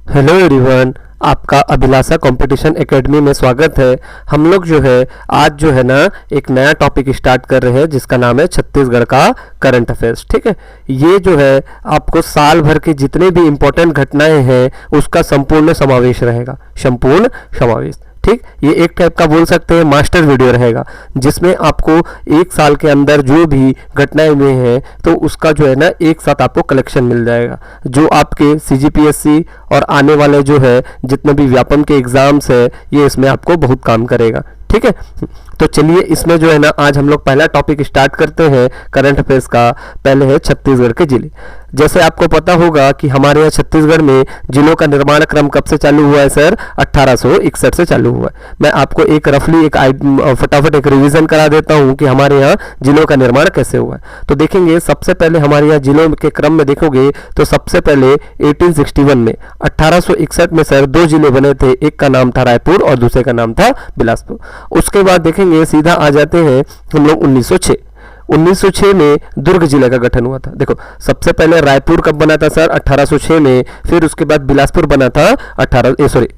Hello everyone, आपका अभिलाषा competition academy में स्वागत है। हम लोग जो है आज जो है ना एक नया टॉपिक स्टार्ट कर रहे हैं जिसका नाम है छत्तीसगढ़ का करंट अफेयर्स। ठीक है, ये जो है आपको साल भर की जितने भी इम्पोर्टेंट घटनाएं हैं उसका संपूर्ण समावेश रहेगा, संपूर्ण समावेश। ठीक, ये एक टाइप का बोल सकते हैं मास्टर वीडियो रहेगा जिसमें आपको एक साल के अंदर जो भी घटनाएं हुई हैं तो उसका जो है ना एक साथ आपको कलेक्शन मिल जाएगा, जो आपके सीजीपीएससी और आने वाले जो है जितने भी व्यापम के एग्जाम्स है ये इसमें आपको बहुत काम करेगा। ठीक है, तो चलिए इसमें जो है ना आज हम लोग पहला टॉपिक स्टार्ट करते हैं करंट अफेयर्स का। पहले है छत्तीसगढ़ के जिले। जैसे आपको पता होगा कि हमारे यहाँ छत्तीसगढ़ में जिलों का निर्माण क्रम कब से चालू हुआ है सर? 1861 से चालू हुआ है। मैं आपको एक रफली फटाफट एक रिवीजन करा देता हूँ कि हमारे यहाँ जिलों का निर्माण कैसे हुआ है। तो देखेंगे सबसे पहले हमारे यहाँ जिलों के क्रम में देखोगे तो सबसे पहले 1861 में 1861 में सर दो जिले बने थे, एक का नाम था रायपुर और दूसरे का नाम था बिलासपुर। उसके बाद देखेंगे सीधा आ जाते हैं हम लोग 1906 में दुर्ग जिले का गठन हुआ था। देखो सबसे पहले रायपुर कब बना था सर? 1806 में। फिर उसके बाद बिलासपुर बना था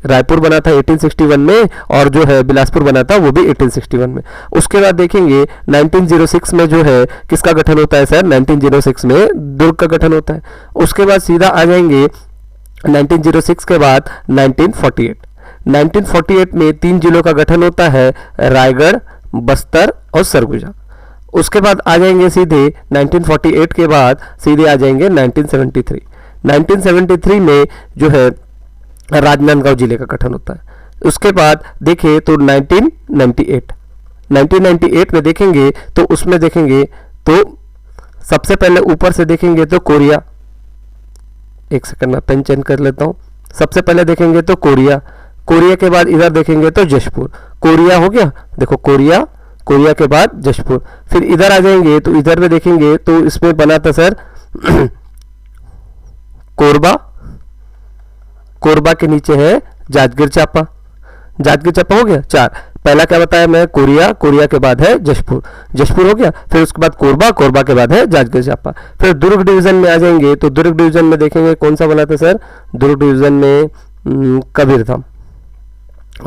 रायपुर बना था 1861 में और जो है बिलासपुर बना था वो भी 1861 में। उसके बाद देखेंगे 1906 में जो है किसका गठन होता है सर? 1906 में दुर्ग का गठन होता है। उसके बाद सीधा आ जाएंगे 1906 के बाद 1948 में तीन जिलों का गठन होता है, रायगढ़, बस्तर और सरगुजा। उसके बाद आ जाएंगे सीधे 1948 के बाद सीधे आ जाएंगे 1973 में जो है राजनांदगांव जिले का गठन होता है। उसके बाद देखें तो 1998 में देखेंगे तो उसमें देखेंगे तो सबसे पहले ऊपर से देखेंगे तो कोरिया, एक सेकंड में पेन चेंज कर लेता हूं। सबसे पहले देखेंगे तो कोरिया के बाद इधर देखेंगे तो जशपुर। कोरिया हो गया, देखो कोरिया के बाद जशपुर। फिर इधर आ जाएंगे तो इधर में देखेंगे तो इसमें बना था सर कोरबा के नीचे है जांजगीर चांपा हो गया। चार, पहला क्या बताया मैं? कोरिया के बाद है जशपुर हो गया। फिर उसके बाद कोरबा के बाद है जांजगीर चांपा। फिर दुर्ग डिवीजन में आ जाएंगे तो दुर्ग डिवीजन में देखेंगे कौन सा बना था सर? दुर्ग डिवीजन में कबीरधाम।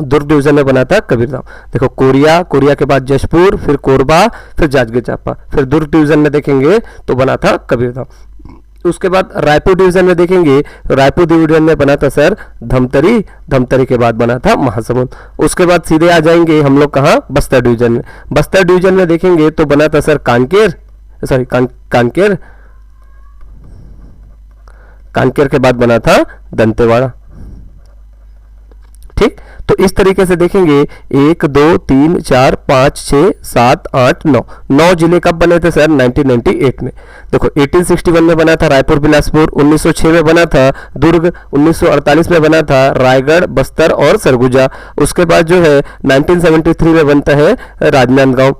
दुर्ग डिवीजन में बना था कबीरधाम। देखो कोरिया के बाद जशपुर, फिर कोरबा, फिर जांजगीर चांपा, फिर दुर्ग डिवीजन में देखेंगे तो बना था कबीरधाम। उसके बाद रायपुर डिवीजन में देखेंगे, रायपुर डिवीजन में बना था सर धमतरी के बाद बना था महासमुंद। उसके बाद सीधे आ जाएंगे हम लोग कहाँ? बस्तर डिवीजन में। बस्तर डिवीजन में देखेंगे तो बना था सर कांकेर के बाद बना था दंतेवाड़ा। ठीक, तो इस तरीके से देखेंगे 1 2 3 4 5 6 7 8 9 जिले कब बने थे सर? 1998 में। देखो 1861 में बना था रायपुर बिलासपुर, 1906 में बना था दुर्ग, 1948 में बना था रायगढ़, बस्तर और सरगुजा। उसके बाद जो है 1973 में बनता है राजनांदगांव।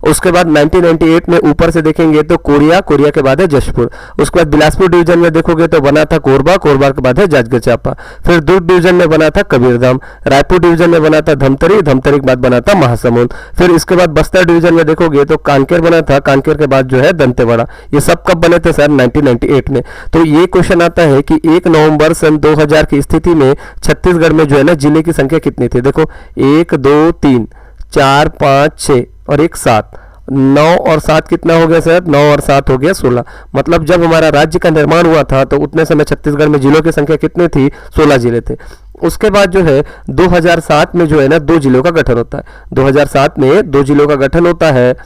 उसके बाद 1998 में ऊपर से देखेंगे तो कोरिया के बाद है जशपुर। उसके बाद बिलासपुर डिवीजन में देखोगे तो बना था कोरबा के बाद है जांजगीर चांपा। फिर दुर्ग डिवीजन में बना था कबीरधाम। रायपुर डिवीजन में बना था धमतरी के बाद बना था महासमुंद। फिर इसके बाद बस्तर डिवीजन में देखोगे तो कांकेर बना था, कांकेर के बाद जो है दंतेवाड़ा। ये सब कब बने थे सर? 1998 में। तो ये क्वेश्चन आता है कि 1 नवंबर सन 2000 की स्थिति में छत्तीसगढ़ में जो है ना जिले की संख्या कितनी थी? देखो 1 2 3 4 5 6 और 1 7, 9 और 7 कितना हो गया सर? 9 और 7 हो गया 16। मतलब जब हमारा राज्य का निर्माण हुआ था तो उतने समय छत्तीसगढ़ में जिलों की संख्या कितनी थी? 16 जिले थे। उसके बाद जो है 2007 में जो है ना 2 जिलों का गठन होता है। 2007 में 2 जिलों का गठन होता है।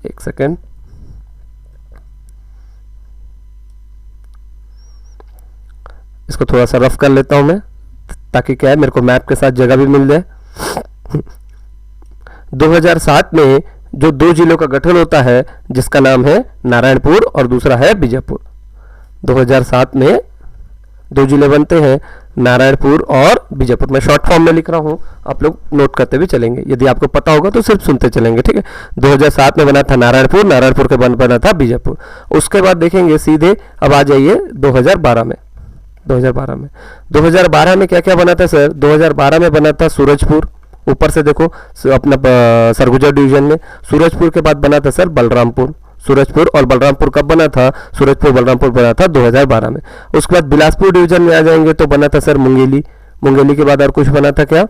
एक सेकेंड, इसको थोड़ा सा रफ कर लेता हूं मैं ताकि क्या है मेरे को मैप के साथ जगह भी मिल जाए। 2007 में जो 2 जिलों का गठन होता है जिसका नाम है नारायणपुर और दूसरा है बीजापुर। 2007 में 2 जिले बनते हैं, नारायणपुर और बीजापुर। मैं शॉर्ट फॉर्म में लिख रहा हूं, आप लोग नोट करते भी चलेंगे। यदि आपको पता होगा तो सिर्फ सुनते चलेंगे। ठीक है, 2007 में बना था नारायणपुर के बाद बना था बीजापुर। उसके बाद देखेंगे सीधे अब आ जाइए 2012 में। 2012 में क्या क्या बना था सर? 2012 में बना था सूरजपुर, ऊपर से देखो अपना सरगुजा डिवीजन में। सूरजपुर के बाद बना था सर बलरामपुर, सूरजपुर और बलरामपुर कब बना था? सूरजपुर बलरामपुर बना था 2012 में। उसके बाद बिलासपुर डिवीजन में आ जाएंगे तो बना था सर मुंगेली। मुंगेली के बाद और कुछ बना था क्या?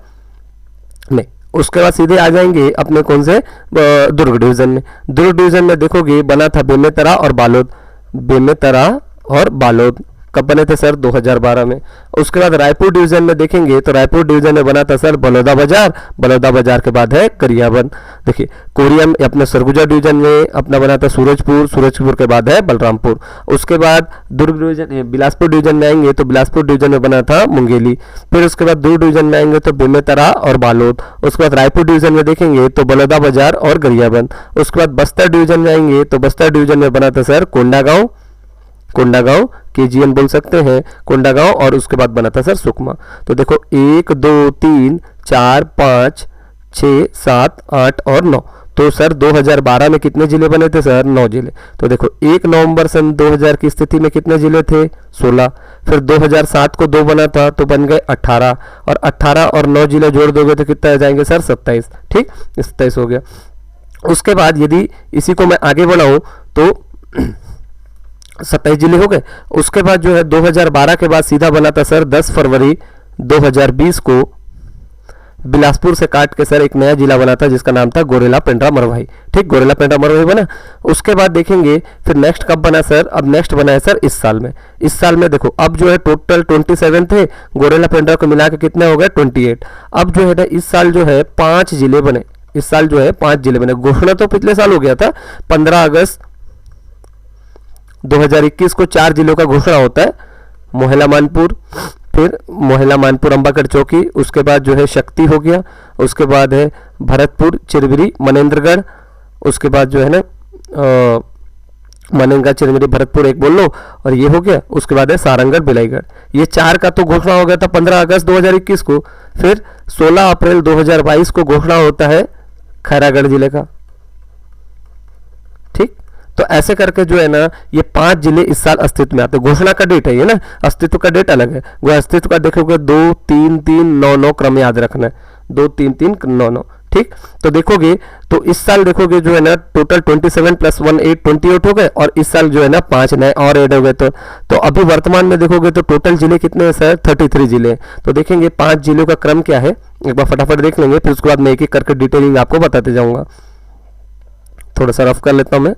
नहीं। उसके बाद सीधे आ जाएंगे अपने कौन से दुर्ग डिवीजन में। दुर्ग डिवीजन में देखोगे बना था बेमेतरा और बालोद। बेमेतरा और बालोद कब बने थे सर? 2012 में। उसके बाद रायपुर डिवीजन में देखेंगे तो रायपुर डिवीजन में बना था सर बलौदा बाजार। बलौदा बाजार के बाद है गरियाबंद। देखिए कोरिया में अपने सरगुजा डिवीजन में अपना बना था सूरजपुर। सूरजपुर के बाद है बलरामपुर। उसके बाद दुर्ग डिवीजन बिलासपुर डिवीजन में आएंगे तो बिलासपुर डिवीजन में बना था मुंगेली। फिर उसके बाद दुर्ग डिवीजन में आएंगे तो बेमेतरा और बालोद। उसके बाद रायपुर डिवीजन में देखेंगे तो बलौदा बाजार और गरियाबंद। उसके बाद बस्तर डिवीजन में आएंगे तो बस्तर डिवीजन में बना था सर कोंडागांव। कोंडागांव केजीएन बोल सकते हैं, कोंडागांव। और उसके बाद बना था सर सुकमा। तो देखो 1 2 3 4 5 6 7 8 और 9। तो सर 2012 में कितने जिले बने थे सर? 9 जिले। तो देखो 1 नवंबर सन 2000 की स्थिति में कितने जिले थे? 16। फिर 2007 को 2 बना था तो बन गए 18, और 18 और 9 जिले जोड़ दोगे तो कितना आ जाएंगे सर? 27। ठीक, 27 हो गया। उसके बाद यदि इसी को मैं आगे बढ़ाऊं तो 27 जिले हो गए। उसके बाद जो है 2012 के बाद सीधा बना था सर 10 फरवरी 2020 को बिलासपुर से काट के सर एक नया जिला बना था जिसका नाम था गोरेला पेंड्रा मरवाही। ठीक, गोरेला पेंड्रा मरवाही बना। उसके बाद देखेंगे फिर नेक्स्ट कब बना सर? अब नेक्स्ट बना है सर इस साल में। इस साल में देखो अब जो है टोटल 27 थे, गोरेला पेंड्रा को मिला के कितने हो गए? 28। अब जो है ना इस साल जो है 5 जिले बने। इस साल जो है 5 जिले बने। घोषणा तो पिछले साल हो गया था 15 अगस्त 2021 को 4 जिलों का घोषणा होता है। मोहला मानपुर, फिर मोहला मानपुर अंबागढ़ चौकी, उसके बाद जो है शक्ति हो गया, उसके बाद है भरतपुर चिरमिरी मनेंद्रगढ़, उसके बाद जो है ना मनेंद्रगढ़ चिरमिरी भरतपुर एक बोल लो, और ये हो गया। उसके बाद है सारंगढ़ बिलाईगढ़। ये 4 का तो घोषणा हो गया था 15 अगस्त 2021 को। फिर 16 अप्रैल 2022 को घोषणा होता है खैरागढ़ जिले का। ठीक, तो ऐसे करके जो है ना ये 5 जिले इस साल अस्तित्व में आते हैं। घोषणा का डेट है ये ना, अस्तित्व का डेट अलग है। वो अस्तित्व का देखोगे 2 3 3 9 9 क्रम याद रखना है, 2 3 3 9 9। ठीक, तो देखोगे तो इस साल देखोगे जो है ना टोटल 27 + 1 8 28 हो गए, और इस साल जो है ना 5 नए और ऐड हो गए। तो अभी वर्तमान में देखोगे तो टोटल जिले कितने हैं सर? 33 जिले। तो देखेंगे 5 जिलों का क्रम क्या है, एक बार फटाफट देख लेंगे, फिर उसके बाद मैं एक एक करके डिटेलिंग आपको बताते जाऊंगा। थोड़ा सा रफ कर लेता हूं मैं।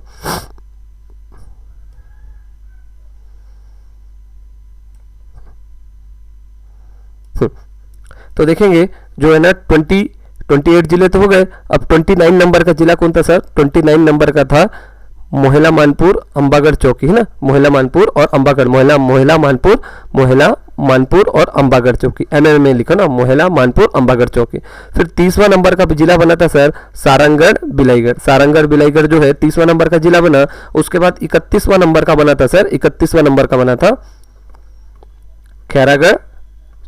तो देखेंगे जो है ना 28 जिले तो हो गए। अब 29 नंबर का जिला कौन था सर? 29 नंबर का था मोहला मानपुर अंबागढ़ चौकी, है ना। मोहला मानपुर और अंबागढ़, मोहला मानपुर और अंबागढ़ चौकी, एमएम में लिखो ना, मोहला मानपुर अंबागढ़ चौकी। फिर 30वां नंबर का जिला बना था सर सारंगढ़ बिलाईगढ़। सारंगढ़ बिलाईगढ़ जो है 30वां नंबर का जिला बना। उसके बाद 31वां नंबर का बना था सर, 31वां नंबर का बना था खैरागढ़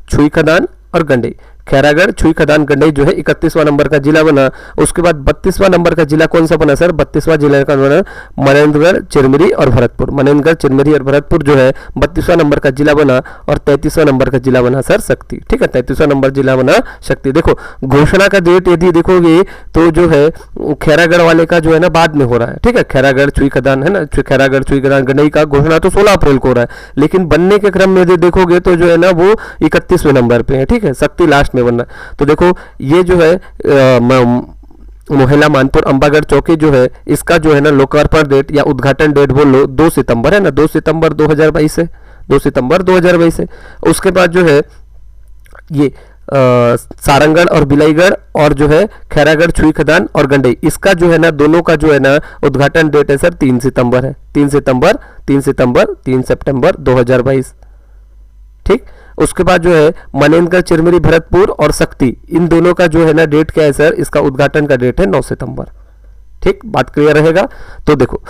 छुई खदान और गंडई। खैरागढ़ छुई खदान गंडई जो है 31वां नंबर का जिला बना। उसके बाद 32वां नंबर का जिला कौन सा बना सर? 32वां जिला का बना मनेंद्रगढ़ चिरमिरी और भरतपुर। मनेंद्रगढ़ चिरमिरी और भरतपुर जो है 32वां नंबर का जिला बना। और 33वां नंबर का जिला बना सर शक्ति। ठीक है, 33वां नंबर जिला बना शक्ति। देखो घोषणा का डेट यदि देखोगे तो जो है खैरागढ़ वाले का जो है ना बाद में हो रहा है। ठीक है, खैरागढ़ छुई खदान है ना, खैरागढ़ छुई खदान गंडई का घोषणा तो 16 अप्रैल को हो रहा है, लेकिन बनने के क्रम में यदि देखोगे तो जो है ना वो 31वें नंबर पे है। ठीक है, शक्ति लास्ट में बनना। तो देखो ये जो है मोहला मानपुर अंबागढ़ चौकी जो है इसका जो है ना लोकार्पण डेट या उद्घाटन डेट बोल लो 2 सितंबर है ना, 2 सितंबर 2022 से, 2 सितंबर 2022 से। उसके बाद जो है ये सारंगढ़ और बिलाईगढ़ और जो है खैरागढ़ छुई खदान और गंडई, इसका जो है ना दोनों का जो है ना उद्घाटन डेट है सर 3 सितंबर है। 3 सितंबर 2022। ठीक, उसके बाद जो है मनेंद्रगढ़ चिरमिरी भरतपुर और शक्ति, इन दोनों का जो है ना डेट क्या है सर? इसका उद्घाटन का डेट है 9 सितंबर। ठीक, बात क्लियर रहेगा। तो देखो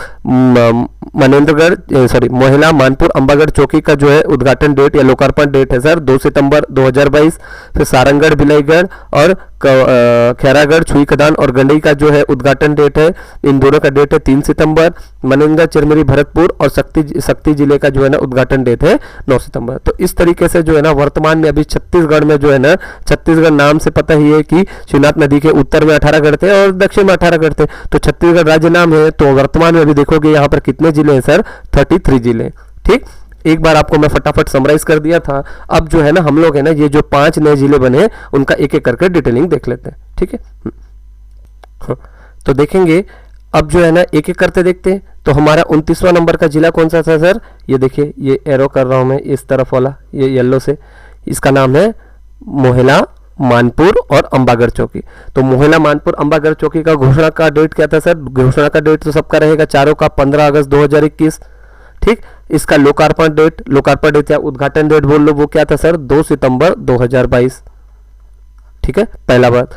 मोहला मानपुर अंबागढ़ चौकी का जो है उद्घाटन डेट या लोकार्पण डेट है सर 2 सितंबर 2022। फिर सारंगढ़ बिलाईगढ़ और खैरागढ़, छुई खदान और गंडई का जो है उद्घाटन डेट है, इन दोनों का डेट है 3 सितंबर। मनंगा, चिरमिरी, भरतपुर और शक्ति जिले का जो है ना उद्घाटन डेट है 9 सितंबर। तो इस तरीके से जो है ना वर्तमान में अभी छत्तीसगढ़ में जो है ना, छत्तीसगढ़ नाम से पता ही है कि शिवनाथ नदी के उत्तर में 18 गढ़ थे और दक्षिण में 18 गढ़ थे, तो छत्तीसगढ़ राज्य नाम है। तो वर्तमान में अभी देखोगे यहाँ पर कितने जिले हैं सर, 33 जिले। ठीक, एक बार आपको मैं फटाफट समराइज कर दिया था। अब जो है ना हम लोग है ना ये जो 5 नए जिले बने उनका एक एक करके डिटेलिंग देख लेते हैं। ठीक है, हाँ, तो देखेंगे अब जो है ना एक एक करते देखते हैं। तो हमारा 29वां नंबर का जिला कौन सा था सर, ये देखिए, ये एरो कर रहा हूं मैं इस तरफ वाला, ये येलो से, इसका नाम है मोहला, मानपुर और अंबागढ़ चौकी। तो मोहला, मानपुर, अंबागढ़ चौकी का घोषणा का डेट क्या था सर, घोषणा का डेट तो सबका रहेगा चारों का 15 अगस्त 2021। ठीक, इसका लोकार्पण डेट या उद्घाटन डेट बोल लो, वो क्या था सर, 2 सितंबर 2022। ठीक है, पहला बात।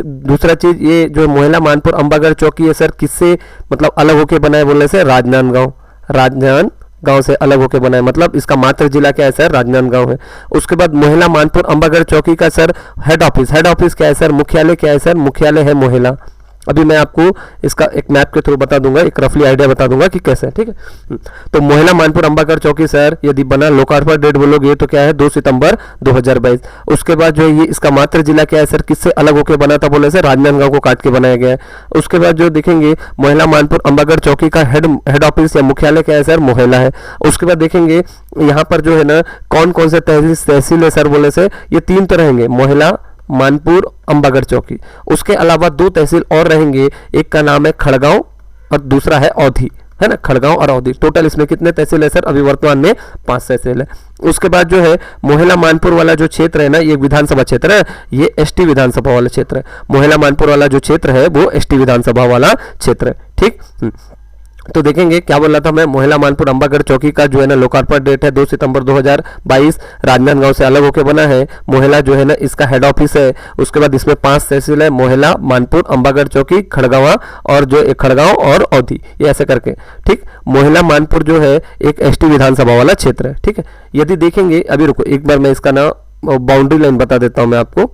दूसरा चीज, ये जो मोहला, मानपुर, अंबागढ़ चौकी है सर, किससे मतलब अलग होके बना है बोलने से, राजनांदगांव से अलग होके बना है, मतलब इसका मात्र जिला क्या है सर, राजनांदगांव है। उसके बाद मोहला, मानपुर, अंबागढ़ चौकी का सर हेड ऑफिस क्या है सर, मुख्यालय क्या है सर, मुख्यालय है मोहला। अभी मैं आपको इसका एक मैप के थ्रू बता दूंगा, एक रफली आइडिया बता दूंगा कि कैसे है। ठीक है, तो मोहला, मानपुर, अंबागढ़ चौकी सर यदि बना, लोकार्पण डेट बोलोगे तो क्या है, 2 सितंबर 2022। उसके बाद जो ये इसका मात्र जिला क्या है सर, किससे अलग होकर बना था बोले सर, राजनांदगांव को काट के बनाया गया है। उसके बाद जो देखेंगे मोहला, मानपुर, अंबागढ़ चौकी का हेड ऑफिस या मुख्यालय क्या है सर, मोहला है। उसके बाद देखेंगे यहाँ पर जो है ना कौन कौन से तहसील है सर बोले से, ये 3 तो रहेंगे, मोहला, मानपुर, अंबागढ़ चौकी। उसके अलावा 2 तहसील और रहेंगे, एक का नाम है खड़गांव और दूसरा है औधी, है ना, खड़गांव और औधी। टोटल इसमें कितने तहसील है सर, अभी वर्तमान में 5 तहसील है। उसके बाद जो है मोहला, मानपुर वाला जो क्षेत्र है ना, ये विधानसभा क्षेत्र है, ये एसटी विधानसभा वाला क्षेत्र है। मोहला, मानपुर वाला जो क्षेत्र है वो एसटी विधानसभा वाला क्षेत्र है। ठीक, तो देखेंगे क्या बोल रहा था मैं, मोहला, मानपुर, अंबागढ़ चौकी का जो है ना लोकार्पण डेट है 2 सितंबर 2022, राजनांदगांव से अलग होकर बना है। मोहला जो है ना इसका हेड ऑफिस है। उसके बाद इसमें 5 तहसील है, मोहला, मानपुर, अंबागढ़ चौकी, खड़गांव और जो खड़गांव और औधी, ये ऐसे करके। ठीक, मोहला, मानपुर जो है एक एसटी विधानसभा वाला क्षेत्र है। ठीक है, यदि देखेंगे, अभी रुको एक बार मैं इसका ना बाउंड्री लाइन बता देता हूं मैं आपको,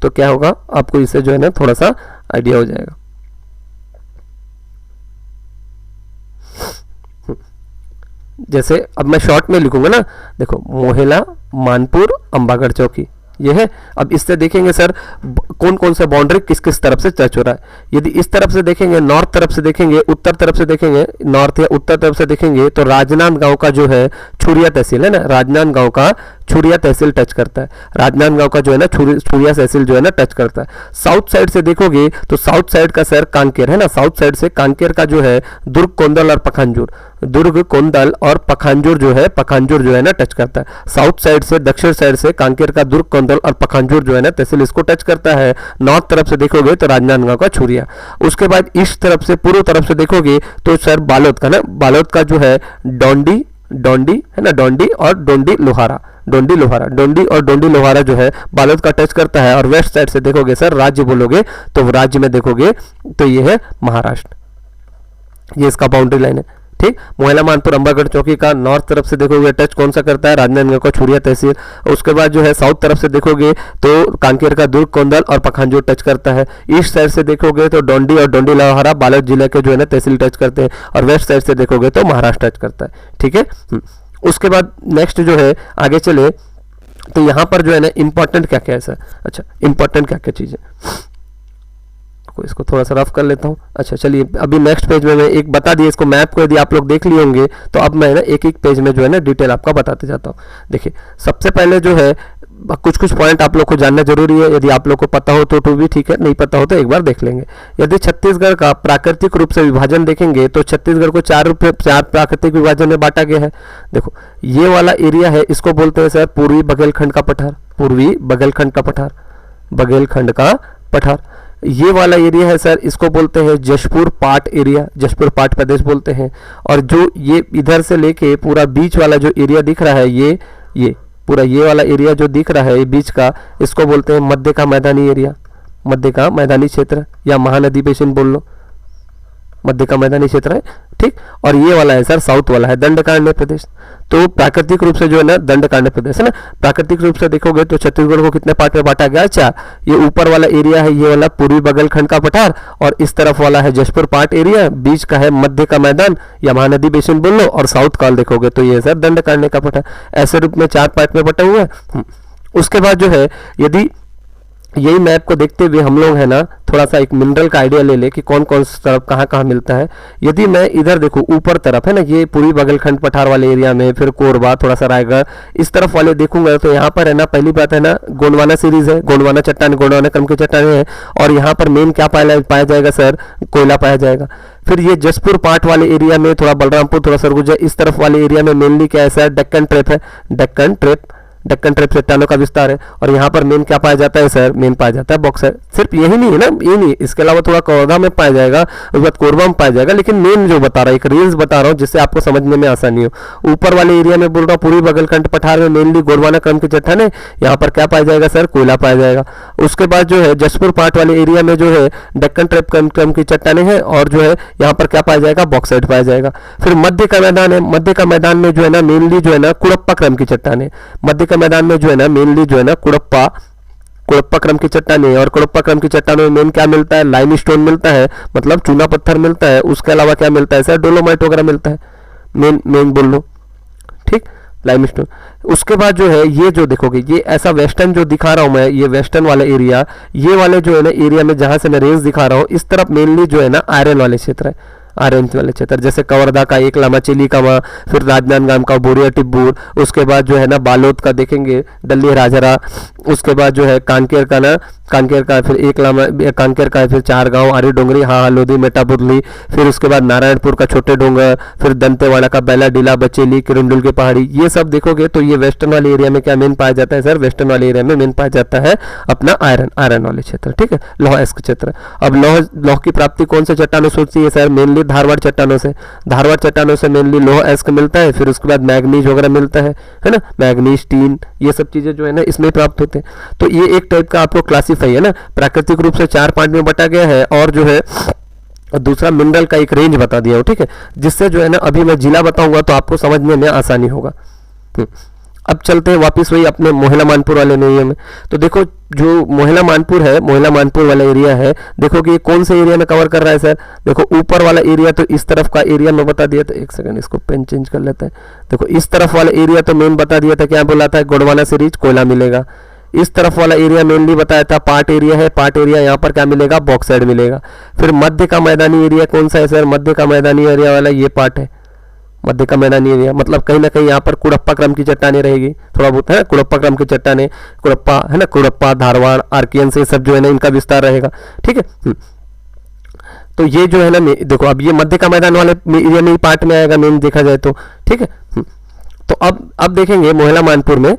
तो क्या होगा आपको इससे जो है ना थोड़ा सा आइडिया हो जाएगा। जैसे अब मैं शॉर्ट में लिखूंगा ना, देखो मोहला, मानपुर, अंबागढ़ चौकी, ये है। अब इससे देखेंगे सर कौन कौन सा बाउंड्री किस किस तरफ से टच हो रहा है। यदि इस तरफ से देखेंगे, नॉर्थ तरफ से देखेंगे, उत्तर तरफ से देखेंगे, नॉर्थ या उत्तर तरफ से देखेंगे, तो राजनांदगांव का जो है छुरिया तहसील है ना, राजनांदगांव का छुरिया तहसील टच करता है। राजनांदगांव का जो है ना छुरिया तहसील जो है ना टच करता है। साउथ साइड से देखोगे तो साउथ साइड का सर कांकेर है ना, साउथ साइड से कांकेर का जो है दुर्ग, कोंदल और पखांजूर, दुर्ग, कोंदल और पखांजूर जो है ना टच करता है। साउथ साइड से, दक्षिण साइड से कांकेर का दुर्ग, कोंदल और पखांजूर जो है ना तहसील इसको टच करता है। नॉर्थ तरफ से देखोगे तो राजनांदगांव का छुरिया। उसके बाद ईस्ट तरफ से, पूर्व तरफ से देखोगे तो सर बालोद का ना, बालोद का जो है डोंडी है ना, डोंडी और डोंडी लोहारा, डोंडी और डोंडी लोहारा जो है बालोद का टच करता है। और वेस्ट साइड से देखोगे सर, राज्य बोलोगे तो राज्य में देखोगे तो ये है महाराष्ट्र, ये इसका बाउंड्री लाइन है। ठीक, मोहला, मानपुर, अंबागढ़ चौकी का नॉर्थ तरफ से देखोगे टच कौन सा करता है, राजनांदगांव का छुरिया तहसील। उसके बाद जो है साउथ तरफ से देखोगे तो कांकेर का दुर्ग, कोंदल और पखांजूर टच करता है। ईस्ट साइड से देखोगे तो डोंडी और डोंडी लोहारा बालोद जिले के जो है ना तहसील टच करते हैं। और वेस्ट साइड से देखोगे तो महाराष्ट्र टच करता है। ठीक है, उसके बाद नेक्स्ट जो है आगे चले तो यहाँ पर जो है ना इंपॉर्टेंट क्या क्या है सर, अच्छा इंपॉर्टेंट क्या क्या चीज़ है, इसको थोड़ा सा रफ कर लेता हूँ। अच्छा चलिए, अभी नेक्स्ट पेज में मैं एक बता दिया, इसको मैप को यदि आप लोग देख लिए होंगे तो अब मैं ना एक एक पेज में जो है ना डिटेल आपका बताते जाता हूँ। देखिए सबसे पहले जो है कुछ पॉइंट आप लोग को जानना जरूरी है। यदि आप लोग को पता हो तो भी ठीक है, नहीं पता हो तो एक बार देख लेंगे। यदि छत्तीसगढ़ का प्राकृतिक रूप से विभाजन देखेंगे तो छत्तीसगढ़ को 4 प्राकृतिक विभाजन में बांटा गया है। देखो ये वाला एरिया है, इसको बोलते हैं सर पूर्वी बघेलखंड का पठार, पूर्वी बघेलखंड का पठार, बघेलखंड का पठार। ये वाला एरिया है सर, इसको बोलते हैं जशपुर पाट एरिया, जशपुर पाट प्रदेश बोलते हैं। और जो ये इधर से लेके पूरा बीच वाला जो एरिया दिख रहा है, ये पूरा ये वाला एरिया जो दिख रहा है ये बीच का, इसको बोलते हैं मध्य का मैदानी एरिया, मध्य का मैदानी क्षेत्र या महानदी बेसिन बोल लो। मध्य का मैदानी क्षेत्र है, ठीक। और ये वाला है सर साउथ वाला है दंडकारण्य प्रदेश। तो प्राकृतिक रूप से जो है ना दंडकारण्य प्रदेश है ना, प्राकृतिक रूप से देखोगे तो छत्तीसगढ़ को कितने पार्ट में बांटा गया, 4। ये ऊपर वाला एरिया है ये वाला पूर्वी बगलखंड का पठार, और इस तरफ वाला है जशपुर पार्ट एरिया, बीच का है मध्य का मैदान या महानदी बेसिन बोल लो, और साउथ का देखोगे तो ये सर दंडकारण्य का पठार। ऐसे रूप में 4 पार्ट में बटा हुआ है। उसके बाद जो है यदि यही मैप को देखते हुए हम लोग है ना थोड़ा सा एक मिनरल का आइडिया ले ले कि कौन कौन सा तरफ कहाँ कहाँ मिलता है। यदि मैं इधर देखूँ ऊपर तरफ है ना, ये पूरी बगलखंड पठार वाले एरिया में, फिर कोरबा, थोड़ा सा रायगढ़, इस तरफ वाले देखूंगा तो यहाँ पर है ना पहली बात है ना गोंडवाना सीरीज है, गोंडवाना चट्टान, गोंडवाना क्रम की चट्टानें हैं, और यहाँ पर मेन क्या पाया जाएगा सर, कोयला पाया जाएगा। फिर ये जसपुर पार्ट वाले एरिया में, थोड़ा बलरामपुर, थोड़ा सरगुजा, इस तरफ वाले एरिया में मेनली क्या है सर, डेक्कन ट्रेप है, डेक्कन ट्रेप चट्टानों का विस्तार है। और यहाँ पर मेन क्या पाया जाता है सर, मेन पाया जाता है बॉक्सर। सिर्फ यही नहीं है ना, ये नहीं, इसके अलावा थोड़ा कवर्धा में पाया जाएगा, उसके बाद कोरबा में पाया जाएगा, लेकिन मेन जो बता रहा है एक रेंज बता रहा हूँ जिससे आपको समझने में आसानी हो। ऊपर वाले एरिया में बोल रहा हूँ पूरी बगलखंड पठार में मेनली गोंडवाना क्रम की चट्टानें, यहाँ पर क्या पाया जाएगा सर, कोयला पाया जाएगा। उसके बाद जो है जसपुर पार्ट वाले एरिया में जो है डेक्कन ट्रेप क्रम की चट्टानें हैं, और जो है यहाँ पर क्या पाया जाएगा, बॉक्साइट पाया जाएगा। फिर मध्य का मैदान है, मध्य का मैदान में जो है ना मेनली जो है ना कुड़प्पा क्रम की चट्टानें, मध्य का मैदान में जो है ना मेनली जो है ना कुड़प्पा क्रम की चट्टानें, और कुड़प्पा क्रम की चट्टानों में मेन क्या मिलता है, लाइमस्टोन मिलता है, मतलब चूना पत्थर मिलता है। उसके अलावा क्या मिलता है सर, डोलोमाइट वगैरह मिलता है, मेन बोल लो, ठीक, लाइमस्टोन। उसके बाद जो है ये जो देखोगे ये ऐसा वेस्टर्न जो दिखा रहा हूं मैं, ये वेस्टर्न वाला एरिया, ये वाले जो है ना एरिया में जहां से मैं रेंज दिखा रहा हूँ, इस तरफ मेनली जो है ना आयरन वाले क्षेत्र है, आयरन वाले क्षेत्र, जैसे कवर्धा का एक लामा चिली कामा, फिर राजनांदगांव का बोरिया टिब्बूर, उसके बाद जो है ना बालोद का देखेंगे दल्ली राजरा, उसके बाद जो है कांकेर का ना, कांकेर का फिर एक लामा, कांकेर का फिर 4 गांव, आरी डोंगरी, हाँ लोधी, मेटाबुरली, फिर उसके बाद नारायणपुर का छोटे डोंगर, फिर दंतेवाड़ा का बैला डीला, बचेली, किरंडुल की पहाड़ी, ये सब देखोगे तो ये वेस्टर्न वाले एरिया में क्या मेन पाया जाता है सर, वेस्टर्न वाले एरिया में मेन पाया जाता है अपना आयरन वाले क्षेत्र, ठीक है, लौह एस्क क्षेत्र। अब लौह की प्राप्ति कौन से चट्टानों से होती है सर, मेनली धारवाड़ चट्टानों से मेनली लौह एस्क मिलता है। फिर उसके बाद मैग्नीज वगैरह मिलता है ना, मैग्नीज, टीन, ये सब चीजें जो है ना इसमें प्राप्त होते हैं। तो ये एक टाइप का आपको क्लासीफाई है ना, प्राकृतिक रूप से 4 पार्ट में बटा गया है, और जो है दूसरा मिनरल का एक रेंज बता दिया हो, ठीक है, जिससे जो है ना अभी मैं जिला बताऊंगा तो आपको समझने में आसानी होगा। अब चलते हैं वापस वही अपने मोहला मानपुर वाले एरिया में। तो देखो जो मोहला मानपुर है, मोहला मानपुर वाला एरिया है, देखो कि ये कौन से एरिया में कवर कर रहा है सर, देखो ऊपर वाला एरिया तो इस तरफ का एरिया में बता दिया था, एक सेकंड इसको पेन चेंज कर लेता है। देखो इस तरफ वाला एरिया तो मेन बता दिया था, क्या बोला था, गोंडवाना सीरीज, कोयला मिलेगा। इस तरफ वाला एरिया मेनली बताया था पार्ट एरिया है, पार्ट एरिया यहाँ पर क्या मिलेगा, बॉक्साइड मिलेगा। फिर मध्य का मैदानी एरिया कौन सा है सर, मध्य का मैदानी एरिया वाला ये पार्ट है, मध्य का मैदानी एरिया, मतलब कहीं ना कहीं यहाँ पर कुड़प्पा क्रम की चट्टानें रहेगी, थोड़ा बहुत है कुड़प्पा क्रम की चट्टानें, कुड़प्पा है ना, कुड़प्पा, धारवाड़, आर्कियन से सब जो है ना इनका विस्तार रहेगा, ठीक है। तो ये जो है ना देखो अब ये मध्य का मैदान वाले एरिया में ही पार्ट में आएगा मेन देखा जाए तो, ठीक है। तो अब देखेंगे मोहला मानपुर में,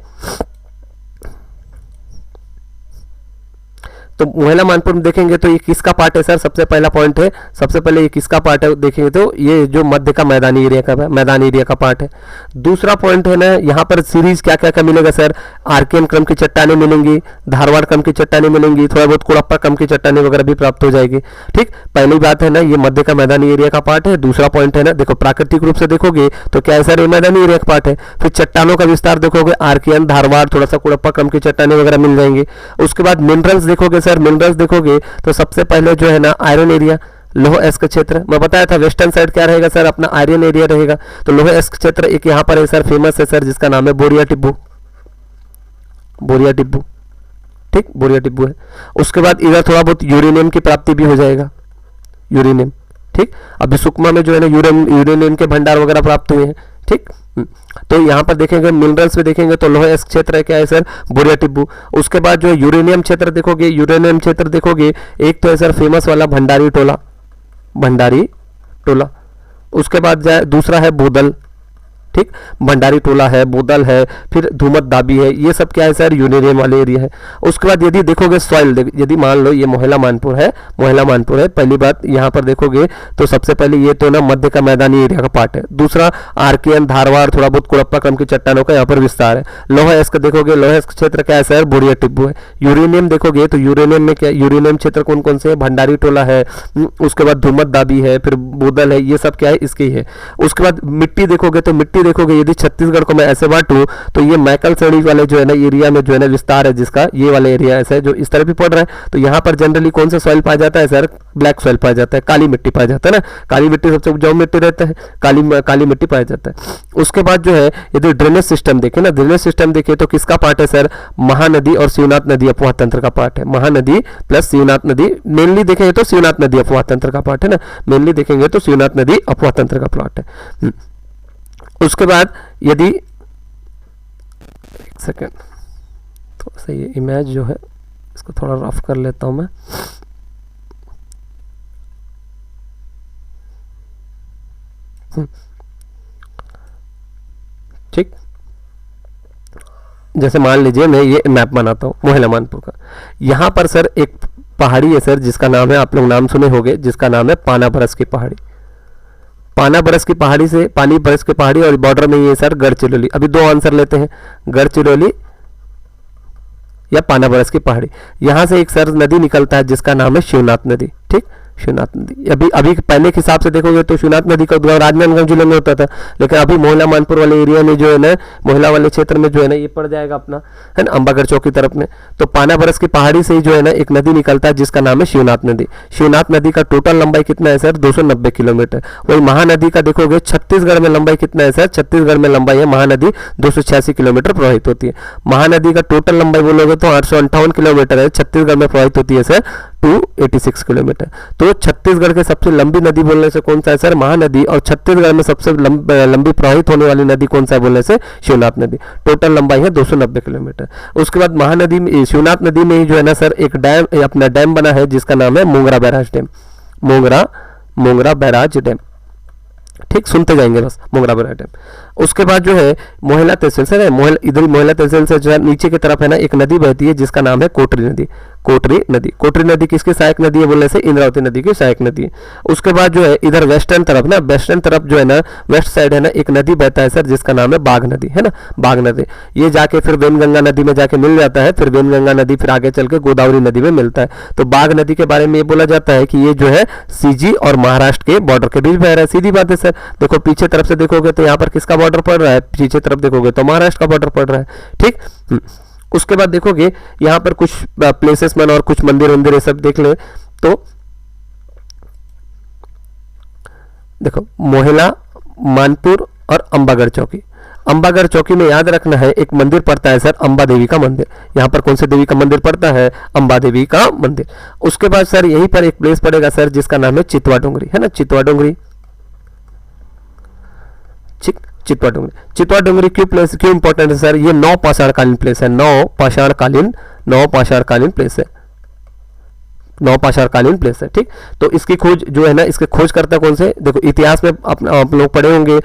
तो मोहला मानपुर में देखेंगे तो ये किसका पार्ट है सर, सबसे पहला पॉइंट है, सबसे पहले ये किसका पार्ट है देखेंगे तो ये जो मध्य का मैदानी एरिया का मैदानी एरिया का पार्ट है। दूसरा पॉइंट है ना यहाँ पर सीरीज क्या क्या क्या मिलेगा सर, आर्कियन क्रम की चट्टानें मिलेंगी, धारवाड़ क्रम की चट्टानें मिलेंगी, थोड़ा बहुत कुड़प्पा क्रम की चट्टानें वगैरह भी प्राप्त हो जाएगी, ठीक। पहली बात है ना ये मध्य का मैदानी एरिया का पार्ट है। दूसरा पॉइंट है ना देखो प्राकृतिक रूप से देखोगे तो क्या है सर, ये मैदानी एरिया का पार्ट है। फिर चट्टानों का विस्तार देखोगे, आर्कियन, धारवाड़, थोड़ा सा कुड़प्पा क्रम की चट्टानें वगैरह मिल जाएंगी। उसके बाद मिनरल्स देखोगे सर, मिनरल्स देखोगे तो सबसे पहले जो है ना आयरन एरिया, लोह एस्क क्षेत्र, मैं बताया था वेस्टर्न साइड क्या रहेगा सर, अपना आयरन एरिया रहेगा। तो लोह एस्क क्षेत्र एक यहाँ पर है सर, फेमस है सर, जिसका नाम है बोरिया टिब्बू, ठीक, बोरिया टिब्बू है। उसके बाद इधर थोड़ा बहुत यूरेनियम की प्राप्ति भी हो जाएगा, यूरेनियम, ठीक। अभी सुकमा में जो है ना यूरेनियम के भंडार वगैरह प्राप्त हुए हैं, ठीक। तो यहाँ पर देखेंगे मिनरल्स में देखेंगे तो लोह एस्क क्षेत्र है, क्या है सर, बोरिया टिब्बू। उसके बाद जो यूरेनियम क्षेत्र देखोगे, यूरेनियम क्षेत्र देखोगे एक तो है सर फेमस वाला भंडारी टोला। उसके बाद जाए दूसरा है बोदल, ठीक। भंडारी टोला है, बोदल है, फिर धूमत दाबी है, ये सब क्या है सर, यूरेनियम वाले एरिया है। उसके बाद यदि देखोगे सॉइल, यदि मान लो ये मोहला मानपुर है, मोहला मानपुर है, पहली बात यहाँ पर देखोगे तो सबसे पहले ये तो ना मध्य का मैदानी एरिया का पार्ट है। दूसरा आरकेएन, धारवाड़, थोड़ा बहुत कुड़प्पा क्रम की चट्टानों का यहाँ पर विस्तार है। लोहा एस्क देखोगे, लोहा एस्क क्षेत्र क्या है सर, बोरिया टिब्बू है। यूरेनियम देखोगे तो यूरेनियम में क्या, यूरेनियम क्षेत्र कौन कौन से है, भंडारी टोला है, उसके बाद धूमत दाबी है, फिर बोदल है, ये सब क्या है, इसके ही है। उसके बाद मिट्टी देखोगे तो मिट्टी देखोगे यदि छत्तीसगढ़ को मैं ऐसे बांटूं तो ये मैकल श्रेणी वाले जो है ना एरिया में जो है ना विस्तार है जिसका, ये वाला एरिया ऐसा है जो इस तरफ भी पड़ रहा है। तो यहाँ पर जनरली कौन सा सॉइल पाया जाता है सर, ब्लैक सॉइल पाया जाता है, काली मिट्टी पाया जाता है ना, काली मिट्टी सबसे उपजाऊ मिट्टी रहता है, काली मिट्टी पाया जाता है। उसके बाद जो है यदि ड्रेनेज सिस्टम देखें ना, ड्रेनेज सिस्टम देखें तो किसका पार्ट है सर, महानदी और शिवनाथ नदी अपवाह तंत्र का पार्ट है। महानदी प्लस शिवनाथ नदी, मेनली देखेंगे तो शिवनाथ नदी अपवाह तंत्र का पार्ट है ना, मेनली देखेंगे तो शिवनाथ नदी अपवाह तंत्र का प्लॉट है। उसके बाद यदि एक सेकेंड, थोड़ा सा ये इमेज जो है इसको थोड़ा रफ कर लेता हूं मैं। ठीक, जैसे मान लीजिए मैं ये मैप बनाता हूं मोहला मानपुर का। यहां पर सर एक पहाड़ी है सर जिसका नाम है, आप लोग नाम सुने होंगे, जिसका नाम है पाना बरस की पहाड़ी। पाना बरस की पहाड़ी से, पानी बरस की पहाड़ी और बॉर्डर में ये सर गढ़चिरौली। अभी दो आंसर लेते हैं, गढ़चिरौली या पाना बरस की पहाड़ी। यहां से एक सर नदी निकलता है जिसका नाम है शिवनाथ नदी। ठीक, शिवनाथ नदी। अभी पहले के हिसाब से देखोगे तो शिवनाथ नदी का उद्गम राजनांदगांव जिले में होता था, लेकिन अभी मोहला मानपुर वाले एरिया में जो है ना, मोहला वाले क्षेत्र में जो है ना ये पड़ जाएगा अपना, है ना, अंबागढ़ चौक की तरफ में। तो पाना बरस की पहाड़ी से ही जो है ना एक नदी निकलता है जिसका नाम है शिवनाथ नदी। शिवनाथ नदी का टोटल लंबाई कितना है सर, 290 किलोमीटर। वही महानदी का देखोगे छत्तीसगढ़ में लंबाई कितना है सर, छत्तीसगढ़ में लंबाई है महानदी 286 किलोमीटर प्रवाहित होती है। महानदी का टोटल लंबाई बोलोगे तो 858 किलोमीटर है, छत्तीसगढ़ में प्रवाहित होती है सर 286 किलोमीटर। तो छत्तीसगढ़ के सबसे लंबी नदी बोलने से कौन सा है सर, महानदी। और छत्तीसगढ़ में सबसे लंबी प्रवाहित होने वाली नदी कौन सा है बोलने से, शिवनाथ नदी। टोटल लंबाई है 290 किलोमीटर। उसके बाद महानदी में, शिवनाथ नदी में ही जो है ना सर एक डैम, अपना डैम बना है जिसका नाम है मोंगरा बैराज डैम। मोंगरा बैराज डैम। ठीक, सुनते जाएंगे बस, मोंगरा बैराज डैम। उसके बाद जो है मोहला तहसील से, इधर मोहला तहसील से जो है नीचे की तरफ है ना एक नदी बहती है जिसका नाम है कोटरी नदी। कोटरी नदी किसकी सहायक नदी है बोलने से, इंद्रावती नदी की सहायक नदी है। उसके बाद जो है इधर वेस्टर्न तरफ जो है ना, वेस्ट साइड है ना एक नदी बहता है सर जिसका नाम है बाघ नदी, है ना, बाघ नदी। ये जाके फिर वेनगंगा नदी में जाके मिल जाता है, फिर वेनगंगा नदी फिर आगे चल के गोदावरी नदी में मिलता है। तो बाघ नदी के बारे में ये बोला जाता है कि ये जो है सीजी और महाराष्ट्र के बॉर्डर के बीच बह रहा है। सीधी बात है सर, देखो पीछे तरफ से देखोगे तो यहाँ पर किसका बॉर्डर पड़ रहा है, पीछे तरफ देखोगे तो महाराष्ट्र का बॉर्डर पड़ रहा है। ठीक, उसके बाद देखोगे यहाँ पर कुछ प्लेसेस मन और कुछ मंदिर ये सब देख ले तो देखो मोहला मानपुर और अंबागढ़ चौकी। अंबागढ़ चौकी में याद रखना है एक मंदिर पड़ता है सर, अंबा देवी का मंदिर। यहाँ पर कौन से देवी का मंदिर पड़ता है, अंबा देवी का मंदिर। उसके बाद सर यहीं पर एक प्लेस पड़ेगा सर जिसका नाम है चितवा डोंगरी, है ना, चितवा डोंगरी। चितवा डोंगरी क्यों इंपॉर्टेंट है सर, ये नौ पाषाणकालीन प्लेस है, नौ पाषाणकालीन प्लेस है, नौ पाषाणकालीन प्लेस है। ठीक, तो इसकी खोज जो है ना, इसके खोज करता कौन से, देखो इतिहास में आप लोग पढ़े होंगे,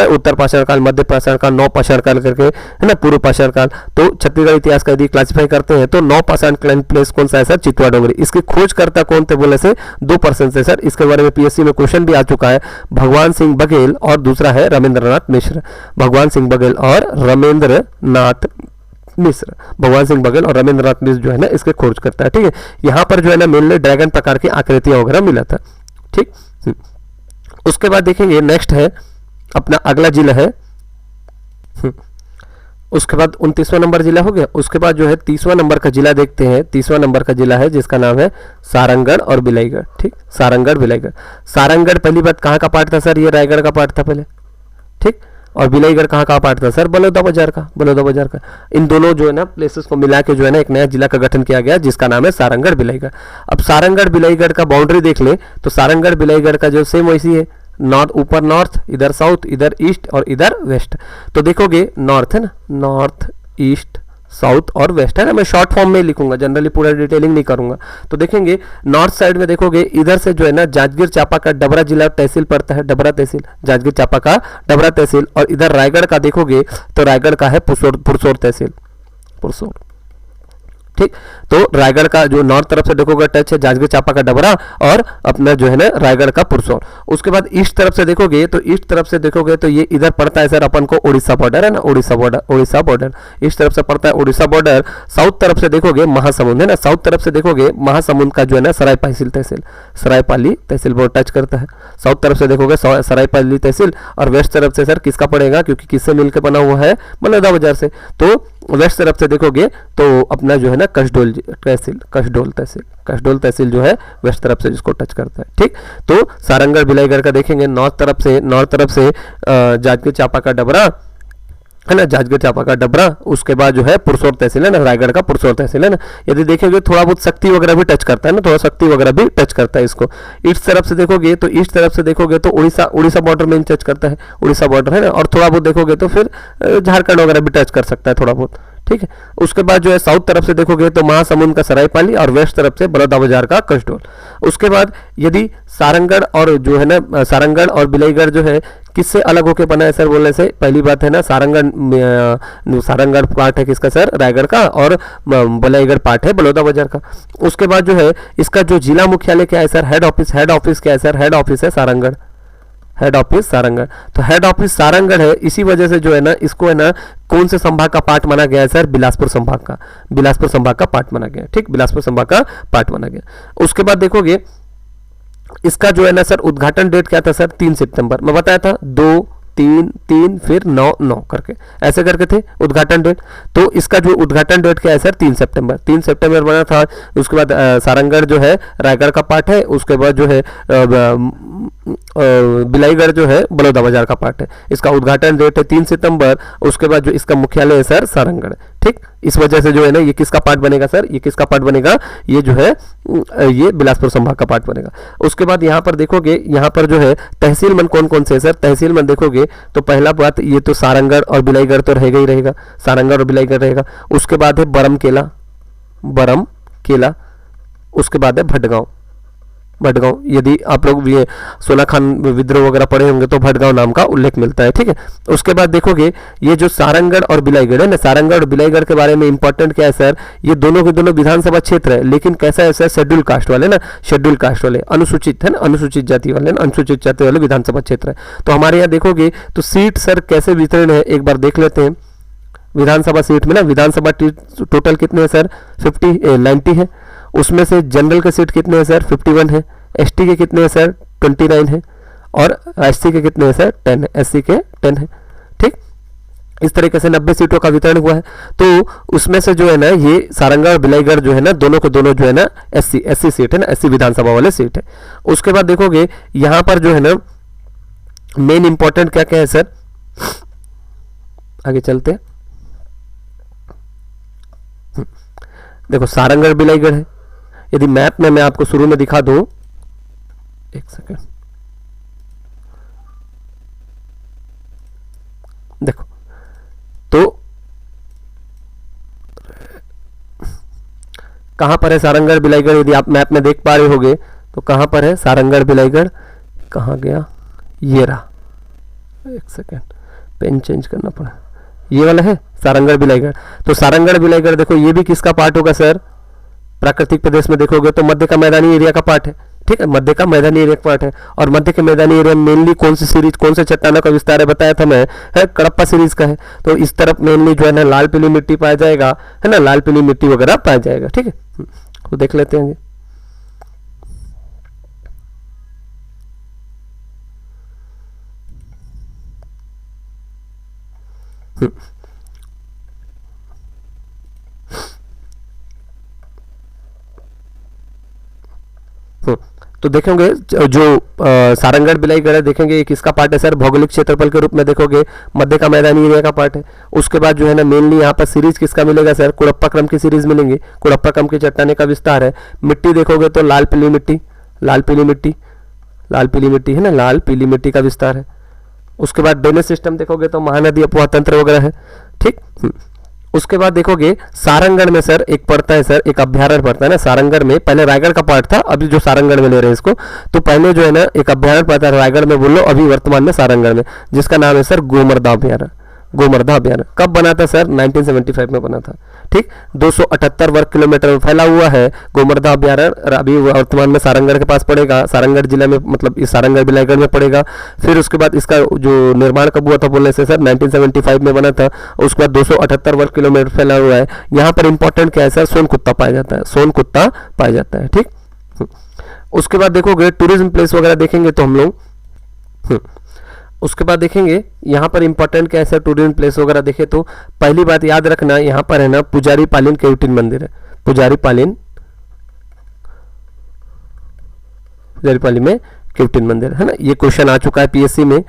उत्तर पाषाणकाल, मध्य पाषाणकाल, नौ पाषाणकाल करके, है ना, पूर्व पाषाणकाल। तो छत्तीसगढ़ इतिहास का यदि क्लासिफाई करते हैं तो नौ पाषाणकालीन प्लेस कौन सा है सर, चितवा डोंगरी। इसकी खोज करता कौन थे बोले से 2 पर्सन से सर, इसके बारे में पीएससी में क्वेश्चन भी आ चुका है, भगवान सिंह बघेल और दूसरा है रमेंद्रनाथ मिश्र। भगवान सिंह बघेल और रमेंद्रनाथ मिश्र जो है ना इसके खोज करता है। ठीक है, यहाँ पर जो है ना मेनली ड्रैगन प्रकार की आकृतियां वगैरह मिला था। ठीक, उसके बाद देखेंगे नेक्स्ट है अपना अगला जिला है, उसके बाद 29वां नंबर जिला हो गया। उसके बाद जो है 30वां नंबर का जिला देखते हैं। 30वां नंबर का जिला है जिसका नाम है सारंगढ़ और बिलाईगढ़। ठीक, सारंगढ़ पहली बात कहाँ का पार्ट था सर, ये रायगढ़ का पार्ट था पहले। ठीक, और बिलाईगढ़ कहाँ का पार्ट था सर, बलौदा बाजार का। इन दोनों जो है ना प्लेसेस को मिला के जो है ना एक नया जिला का गठन किया गया जिसका नाम है सारंगढ़ बिलाईगढ़। अब सारंगढ़ बिलाईगढ़ का बाउंड्री देख ले तो सारंगढ़ बिलाईगढ़ का जो सेम वैसी है, ऊपर नॉर्थ, इधर साउथ, इधर ईस्ट और इधर वेस्ट। तो देखोगे नॉर्थ है ना, नॉर्थ ईस्ट साउथ और वेस्ट, है ना। मैं शॉर्ट फॉर्म में लिखूंगा, जनरली पूरा डिटेलिंग नहीं करूंगा। तो देखेंगे नॉर्थ साइड में देखोगे इधर से जो है ना जांजगीर चांपा का डबरा जिला तहसील पड़ता है, डबरा तहसील, जांजगीर चांपा का डबरा तहसील। और इधर रायगढ़ का देखोगे तो रायगढ़ का है पुरसोर तहसील, पुरसोर, ठीक। तो रायगढ़ का जो नॉर्थ तरफ से देखोगे टच है जांजगीर चांपा का डबरा और अपना जो है ना रायगढ़ का पुरसोर। उसके बाद ईस्ट तरफ से देखोगे तो ईस्ट तरफ से देखोगे तो ये इधर पड़ता है सर अपन को उड़ीसा बॉर्डर, है ना, Orissa border, Orissa border east तरफ से पड़ता है उड़ीसा बॉर्डर। साउथ तरफ से देखोगे महासमुंद, है ना, साउथ तरफ से देखोगे महासमुंद का जो है ना सरायपाली तहसील, सरायपाली तहसील बोर्ड टच करता है। साउथ तरफ से देखोगे सरायपाली तहसील। और वेस्ट तरफ से सर किसका पड़ेगा, क्योंकि किससे मिलकर बना हुआ है, बलौदा बाजार से। तो वेस्ट तरफ से देखोगे तो अपना जो है ना कसडोल तहसील, कसडोल तहसील, कसडोल तहसील जो है वेस्ट तरफ से जिसको टच करता है, ठीक। तो सारंगढ़ बिलाईगढ़ का देखेंगे नॉर्थ तरफ से जांजगीर चांपा का डबरा, है ना, जांजगीर चांपा का डबरा। उसके बाद जो है पुरसोर तहसील, है ना, रायगढ़ का पुरसोर तहसील, है ना। यदि देखेंगे थोड़ा बहुत शक्ति वगैरह भी टच करता है ना, थोड़ा शक्ति वगैरह भी टच करता है इसको। ईस्ट तरफ से देखोगे तो ईस्ट तरफ से देखोगे तो उड़ीसा बॉर्डर में टच करता है, उड़ीसा बॉर्डर, है ना। और थोड़ा बहुत देखोगे तो फिर झारखंड वगैरह भी टच कर सकता है थोड़ा बहुत, ठीक है। उसके बाद जो है साउथ तरफ से देखोगे तो महासमुंद का सरायपाली और वेस्ट तरफ से बलौदा बाजार का कसडोल। उसके बाद यदि सारंगढ़ और जो है ना सारंगढ़ और बिलाईगढ़ जो है किससे अलग होकर बना है सर बोलने से, पहली बात है ना सारंगढ़ पार्ट है किसका सर, रायगढ़ का, और बिलाईगढ़ पार्ट है बलौदा बाजार का। उसके बाद जो है इसका जो जिला मुख्यालय क्या है सर, हेड ऑफिस क्या है सर, हेड ऑफिस है सारंगढ़, हेड ऑफिस सारंगढ़। तो हेड ऑफिस सारंगढ़ है, इसी वजह से जो है ना इसको है ना कौन से संभाग का पार्ट माना गया है सर, बिलासपुर संभाग का, बिलासपुर संभाग का पार्ट माना गया, ठीक, बिलासपुर संभाग का पार्ट माना गया। उसके बाद देखोगे इसका जो है ना सर उद्घाटन डेट क्या था सर, 3 सितंबर, मैं बताया था 2 3 3 फिर 9 9 करके ऐसे करके थे उद्घाटन डेट। तो इसका जो उद्घाटन डेट क्या है सर, 3 सितंबर, 3 सितंबर बना था। उसके बाद सारंगढ़ जो है रायगढ़ का पार्ट है, उसके बाद जो है बिलाईगढ़ जो है बलौदा बाजार का पार्ट है, इसका उद्घाटन डेट है 3 सितंबर। उसके बाद जो इसका मुख्यालय है सर सारंगढ़, ठीक। इस वजह से जो है ना ये किसका पार्ट बनेगा सर, ये किसका पार्ट बनेगा, ये जो है ये बिलासपुर संभाग का पार्ट बनेगा। उसके बाद यहाँ पर देखोगे, यहाँ पर जो है तहसील मन कौन कौन से है सर, तहसील मन देखोगे तो पहला बात ये तो सारंगढ़ और बिलाईगढ़ तो रहेगा ही रहेगा, सारंगढ़ और बिलाईगढ़ रहेगा। उसके बाद है बरमकेला, उसके बाद है भटगांव, यदि आप लोग ये सोनाखान विद्रोह वगैरह पढ़े होंगे तो भटगांव नाम का उल्लेख मिलता है, ठीक है। उसके बाद देखोगे ये जो सारंगढ़ और बिलाईगढ़ है ना, सारंगढ़ और बिलाईगढ़ के बारे में इंपॉर्टेंट क्या है सर, ये दोनों के दोनों विधानसभा क्षेत्र है, लेकिन कैसा है सर, शेड्यूल कास्ट वाले ना, शेड्यूल कास्ट वाले, अनुसूचित है ना, अनुसूचित जाति वाले ना, अनुसूचित जाति वाले विधानसभा क्षेत्र है। तो हमारे यहाँ देखोगे तो सीट सर कैसे वितरण है एक बार देख लेते हैं। विधानसभा सीट में ना, विधानसभा टोटल कितने हैं सर, 90 है। उसमें से जनरल के सीट कितने हैं सर, 51 है। एसटी के कितने हैं सर, 29 है। और एससी के कितने हैं सर, 10 है, एससी के 10 है, ठीक। इस तरीके से 90 सीटों का वितरण हुआ है। तो उसमें से जो है ना ये सारंगढ़ और बिलाईगढ़ जो है ना दोनों के दोनों जो है ना एससी सीट है ना, एससी विधानसभा वाले सीट है। उसके बाद देखोगे यहाँ पर जो है ना मेन इंपॉर्टेंट क्या क्या है सर, आगे चलते हैं। देखो सारंगढ़ बिलाईगढ़ है, यदि मैप में मैं आपको शुरू में दिखा दूं, एक सेकंड, देखो तो कहां पर है सारंगढ़ बिलाईगढ़, यदि आप मैप में देख पा रहे होगे तो कहां पर है सारंगढ़ बिलाईगढ़, कहां गया, ये रहा, एक सेकंड पेन चेंज करना पड़ा, ये वाला है सारंगढ़ बिलाईगढ़। तो सारंगढ़ बिलाईगढ़ देखो ये भी किसका पार्ट होगा सर, प्राकृतिक प्रदेश में देखोगे तो मध्य का मैदानी एरिया का पार्ट है, ठीक है, मध्य का मैदानी एरिया का पार्ट है। और मध्य के मैदानी एरिया में मेनली कौन सी सीरीज, कौन से चट्टानों का विस्तार है बताया था मैं, है कडप्पा सीरीज का है। तो इस तरफ मेनली जो है ना लाल पीली मिट्टी पाया जाएगा, है ना, लाल पीली मिट्टी वगैरह पाया जाएगा, ठीक है। तो देख लेते हैं तो देखेंगे जो सारंगढ़ बिलाईगढ़ देखेंगे किसका पार्ट है सर, भौगोलिक क्षेत्रफल के रूप में देखोगे मध्य का मैदानी एरिया का पार्ट है। उसके बाद जो है ना मेनली यहाँ पर सीरीज किसका मिलेगा सर, कुड़प्पा क्रम की सीरीज मिलेंगी, कुड़प्पा क्रम की चट्टाने का विस्तार है। मिट्टी देखोगे तो लाल पीली मिट्टी, लाल पीली मिट्टी, लाल पीली मिट्टी है ना, लाल पीली मिट्टी का विस्तार है। उसके बाद ड्रेनेज सिस्टम देखोगे तो महानदी अपवाह तंत्र वगैरह है, ठीक। उसके बाद देखोगे सारंगढ़ में सर एक पड़ता है सर, एक अभ्यारण्य पड़ता है ना सारंगढ़ में, पहले रायगढ़ का पार्ट था, अभी जो सारंगढ़ में ले रहे हैं इसको, तो पहले जो है ना एक अभ्यारण्य पड़ता है रायगढ़ में बोल लो, अभी वर्तमान में सारंगढ़ में, जिसका नाम है सर गोमर्दा अभ्यारण्य। गोमर्दा अभ्यारण्य कब बना था सर? 1975 में बना था। ठीक, 278 वर्ग किलोमीटर में फैला हुआ है गोमर्दा अभ्यारण्य, अभी वर्तमान में सारंगढ़ के पास पड़ेगा, सारंगढ़ जिला में, मतलब इस सारंगढ़ बिलाईगढ़ में पड़ेगा। फिर उसके बाद इसका जो निर्माण कब हुआ था बोलने से सर 1975 में बना था। उसके बाद 278 वर्ग किलोमीटर फैला हुआ है। यहाँ पर इंपॉर्टेंट क्या है सर? सोन कुत्ता पाया जाता है, सोन कुत्ता पाया जाता है। ठीक, उसके बाद देखोगे टूरिज्म प्लेस वगैरह देखेंगे तो हम लोग, उसके बाद देखेंगे यहाँ पर इंपॉर्टेंट क्या है सर? टूरिज्म प्लेस वगैरह देखे तो पहली बात याद रखना, यहाँ पर है ना पुजारी पालीन केवटिन मंदिर है, पुजारी पालीन में केवटिन मंदिर है ना, ये क्वेश्चन आ चुका है पीएससी में।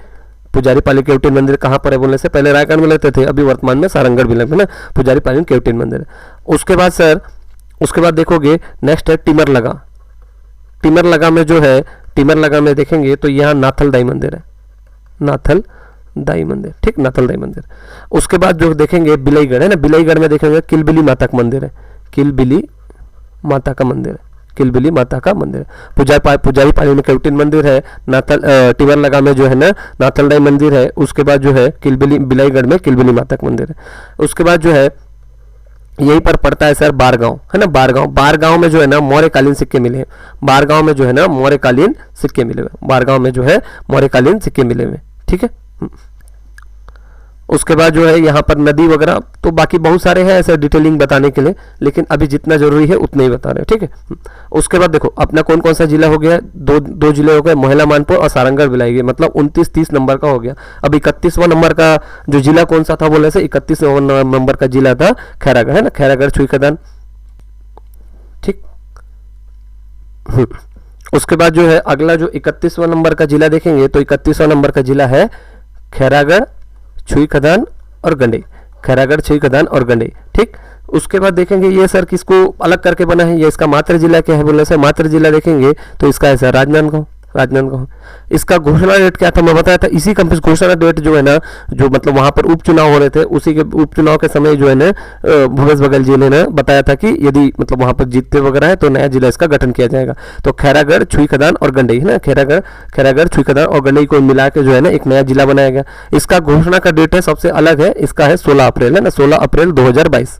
पुजारी पालीन केवटिन मंदिर कहाँ पर है बोलने से पहले रायगढ़ में लेते थे, अभी वर्तमान में सारंगढ़ जिले में ना पुजारी पालीन केवटिन मंदिर है। उसके बाद सर, उसके बाद देखोगे नेक्स्ट है टिमर लगा। टिमर लगा में जो है, टिमर लगा में देखेंगे तो यहाँ नाथल दाई मंदिर है, नाथल दाई मंदिर। ठीक, नाथल दाई मंदिर। उसके बाद जो देखेंगे बिलाईगढ़ है ना, बिलाईगढ़ में देखेंगे किलबिली माता का मंदिर है, किलबिली माता का मंदिर है, किलबिली माता का मंदिर है। पुजारी पाली में केवटिन मंदिर है, नाथल टिमर लगा में जो है ना नाथल दाई मंदिर है। उसके बाद जो है किलबिली, बिलाईगढ़ में किलबिली माता का मंदिर है। उसके बाद जो है यहीं पर पड़ता है सर बारगांव है ना, बारगांव। बारगांव में जो है ना मौर्यकालीन सिक्के मिले हैं, बारगांव में जो है ना मौर्यकालीन सिक्के मिले हुए, बारगांव में जो है मौर्यकालीन सिक्के मिले हुए। ठीक है, उसके बाद जो है यहाँ पर नदी वगैरह तो बाकी बहुत सारे हैं ऐसे डिटेलिंग बताने के लिए, लेकिन अभी जितना जरूरी है उतना ही बता रहे हैं। ठीक है, उसके बाद देखो अपना कौन कौन सा जिला हो गया? दो जिले हो गए, महिला मानपुर और सारंगढ़ बिलाईगढ़, मतलब 29-30 नंबर का हो गया। अब 31वां नंबर का जो जिला कौन सा था बोले से 31वां नंबर का जिला था खैरागढ़ है ना, खैरागढ़ छुई खदान। ठीक, उसके बाद जो है अगला जो 31वां नंबर का जिला देखेंगे तो 31वां नंबर का जिला है खैरागढ़, छुई खदान और गंडई, खैरागढ़, छुई खदान और गंडई। ठीक, उसके बाद देखेंगे ये सर किसको अलग करके बना है, ये इसका मातृ जिला क्या है बोलने से मातृ जिला देखेंगे तो इसका है सर राजनांदगांव, राजनांदगांव। इसका घोषणा डेट क्या था मैं बताया था, इसी कंप्लीट घोषणा डेट जो है ना, जो मतलब वहां पर उपचुनाव हो रहे थे उसी के उपचुनाव के समय जो है ना भूपेश बघेल जी ने बताया था कि यदि मतलब वहां पर जीतते वगैरह है तो नया जिला इसका गठन किया जाएगा। तो खैरागढ़, छुई खदान और गंडई है ना, खैरागढ़, छुई खदान और गंडई को मिला के जो है ना एक नया जिला बनाया गया। इसका घोषणा का डेट है सबसे अलग है, इसका है 16 अप्रैल है ना, 16 अप्रैल 2022।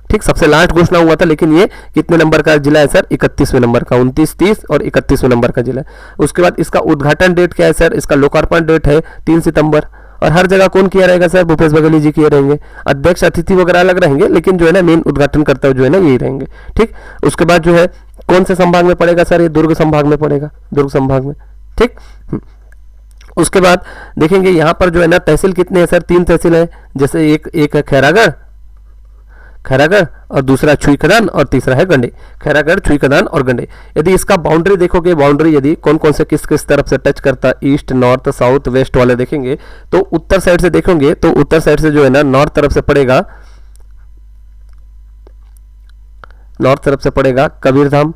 ठीक, सबसे लास्ट घोषणा हुआ था, लेकिन ये कितने नंबर का जिला है सर? 31वें नंबर का, 29, 30 और 31वें नंबर का जिला है। उसके बाद इसका उद्घाटन डेट क्या है सर? इसका लोकार्पण डेट है 3 सितंबर। और हर जगह कौन किया रहेगा सर? भूपेश बघेल जी किए रहेंगे, अध्यक्ष अतिथि वगैरह अलग रहेंगे, लेकिन जो है ना मेन उद्घाटन करता हुआ जो है ना यही रहेंगे। ठीक, उसके बाद जो है कौन से संभाग में पड़ेगा सर? ये दुर्ग संभाग में पड़ेगा, दुर्ग संभाग में। ठीक, उसके बाद देखेंगे यहाँ पर जो है ना तहसील कितने हैं सर? 3 तहसील है, जैसे एक है खैरागढ़ और दूसरा छुई खदान और तीसरा है गंडई, खैरागढ़, छुई खदान और गंडई। यदि इसका बाउंड्री देखोगे, बाउंड्री यदि कौन कौन से किस किस तरफ से टच करता, ईस्ट, नॉर्थ, साउथ, वेस्ट वाले देखेंगे तो उत्तर साइड से देखोगे तो उत्तर साइड से जो है ना नॉर्थ तरफ से पड़ेगा, नॉर्थ तरफ से पड़ेगा कबीरधाम,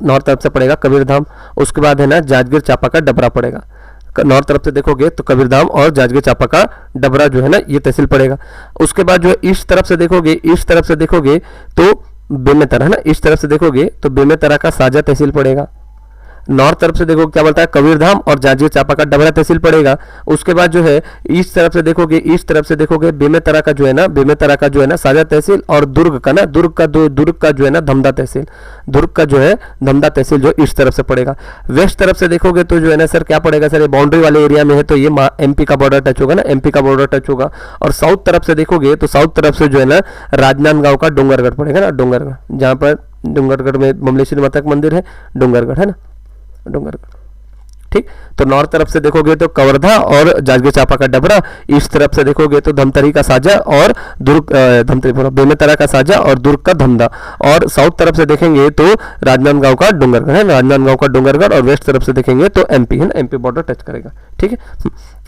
नॉर्थ तरफ से पड़ेगा कबीरधाम। उसके बाद है ना जांजगीर चांपा का डबरा पड़ेगा, नॉर्थ तरफ से देखोगे तो कबीरधाम और जांजगीर चांपा का डबरा जो है ना ये तहसील पड़ेगा। उसके बाद जो है ईस्ट तरफ से देखोगे, ईस्ट तरफ से देखोगे तो बेमेतरा है ना, ईस्ट तरफ से देखोगे तो बेमेतरा का साजा तहसील पड़ेगा। नॉर्थ तरफ से देखो क्या बोलता है कबीरधाम और जांजगीर चांपा का डबरा तहसील पड़ेगा। उसके बाद जो है ईस्ट तरफ से देखोगे, ईस्ट तरफ से देखोगे बेमेतरा का जो है ना, बेमेतरा का जो है ना साजा तहसील और दुर्ग का ना, दुर्ग का जो है ना धमदा तहसील, दुर्ग का जो है धमदा तहसील जो ईस्ट तरफ से पड़ेगा। वेस्ट तरफ से देखोगे तो जो है ना सर क्या पड़ेगा सर? ये बाउंड्री वाले एरिया में है तो ये एमपी का बॉर्डर टच होगा ना, एमपी का बॉर्डर टच होगा। और साउथ तरफ से देखोगे तो साउथ तरफ से जो है ना राजनांदगांव का डोंगरगढ़ पड़ेगा ना, डोंगरगढ़, जहाँ पर डोंगरगढ़ में बमलेश्वरी माता का मंदिर है, डोंगरगढ़ है ना, डोंगरगढ़। ठीक, तो नॉर्थ तरफ से देखोगे तो कवर्धा और जांजगीर चांपा का डबरा, ईस्ट तरफ से देखोगे तो धमतरी का साजा और दुर्ग, धमतरी बेमेतरा का साजा और दुर्ग का धमदा। और साउथ तरफ से देखेंगे तो राजनांदगांव का डोंगरगढ़ है, राजनांदगांव का डोंगरगढ़। और वेस्ट तरफ से देखेंगे तो एमपी है ना, एमपी बॉर्डर टच करेगा। ठीक है,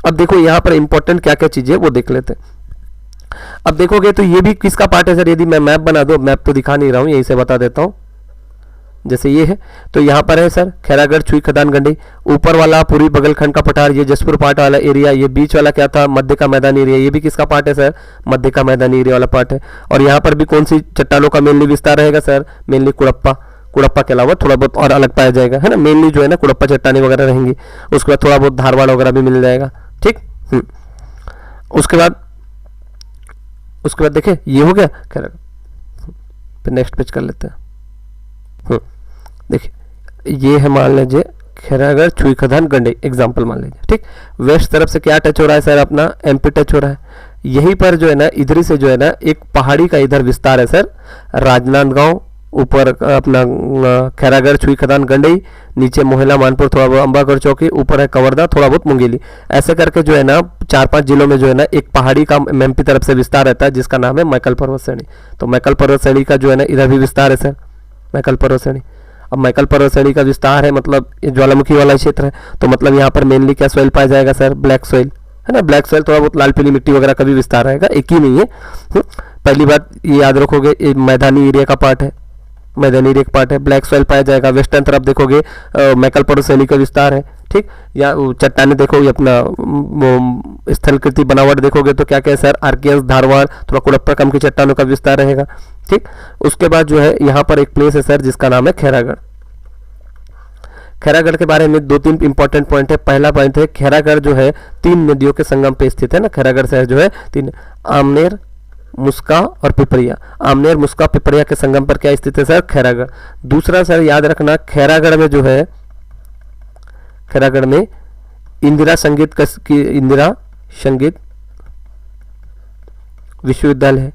अब देखो यहाँ पर इंपॉर्टेंट क्या क्या चीजें वो देख लेते हैं। अब देखोगे तो ये भी किसका पार्ट है सर? यदि मैं मैप बना दो, मैप तो दिखा नहीं रहा हूँ, यहीं से बता देता हूँ। जैसे ये है, तो यहाँ पर है सर खैरागढ़, छुई खदान, गंडई। ऊपर वाला पूरी बगलखंड का पठार, ये जसपुर पार्ट वाला एरिया, ये बीच वाला क्या था, मध्य का मैदानी एरिया, ये भी किसका पार्ट है सर, मध्य का मैदानी एरिया वाला पार्ट है। और यहाँ पर भी कौन सी चट्टानों का मेनली विस्तार रहेगा सर, मेनली कुड़प्पा, कुड़प्पा के अलावा थोड़ा बहुत और अलग पाया जाएगा, है ना, मेनली जो है ना कुड़प्पा चट्टानी वगैरह रहेंगी। उसके बाद थोड़ा बहुत धारवाड़ वगैरह भी मिल जाएगा, ठीक। उसके बाद देखिए ये हो गया खैरागढ़, फिर नेक्स्ट पेज कर लेते हैं। देखिए ये है, मान लीजिए खैरागढ़, छुई खदान, गंडई एग्जाम्पल मान लीजिए, ठीक। वेस्ट तरफ से क्या टच हो रहा है सर, अपना एमपी टच हो रहा है। यहीं पर जो है ना इधर से जो है ना एक पहाड़ी का इधर विस्तार है सर, राजनांदगांव, ऊपर अपना खैरागढ़, छुई खदान, गंडई, नीचे मोहला, मानपुर, थोड़ा बहुत अंबागढ़ चौकी, ऊपर है कवर्धा, थोड़ा बहुत मुंगेली। ऐसे करके जो है ना 4-5 जिलों में जो है ना एक पहाड़ी का एमपी तरफ से विस्तार रहता है जिसका नाम है मैकल पर्वत श्रेणी। तो मैकल पर्वत श्रेणी का जो है ना इधर भी विस्तार है सर, मैकल पर्वत श्रेणी। अब मैकल पर्वत श्रेणी का विस्तार है, मतलब ये ज्वालामुखी वाला क्षेत्र है, तो मतलब यहाँ पर मेनली क्या सॉइल पाया जाएगा सर, ब्लैक सॉइल, है ना, ब्लैक सॉइल, थोड़ा बहुत लाल पीली मिट्टी वगैरह का भी विस्तार रहेगा, एक ही नहीं है। पहली बात ये याद रखोगे, ये मैदानी एरिया का पार्ट है, मैदानी एरिया का पार्ट है, ब्लैक सॉइल पाया जाएगा। वेस्टर्न तरफ देखोगे मैकल पर्वत श्रेणी का विस्तार है, ठीक। या चट्टाने देखोगे, अपना स्थलकृति बनावट देखोगे तो क्या क्या है सर, आर्कियंस, धारवाड़, थोड़ा कुड़प्पा कम की चट्टानों का विस्तार रहेगा, ठीक। उसके बाद जो है यहाँ पर एक प्लेस है सर जिसका नाम है खैरागढ़। खैरागढ़ के बारे में 2-3 इंपॉर्टेंट पॉइंट है। पहला पॉइंट है खैरागढ़ जो है 3 नदियों के संगम पे स्थित है ना, खैरागढ़ शहर जो है 3, आमनेर, मुस्का और पिपरिया। आमनेर, मुस्का, पिपरिया के संगम पर क्या स्थित है सर, खैरागढ़। दूसरा सर याद रखना, खैरागढ़ में जो है, खैरागढ़ में इंदिरा संगीत विश्वविद्यालय है,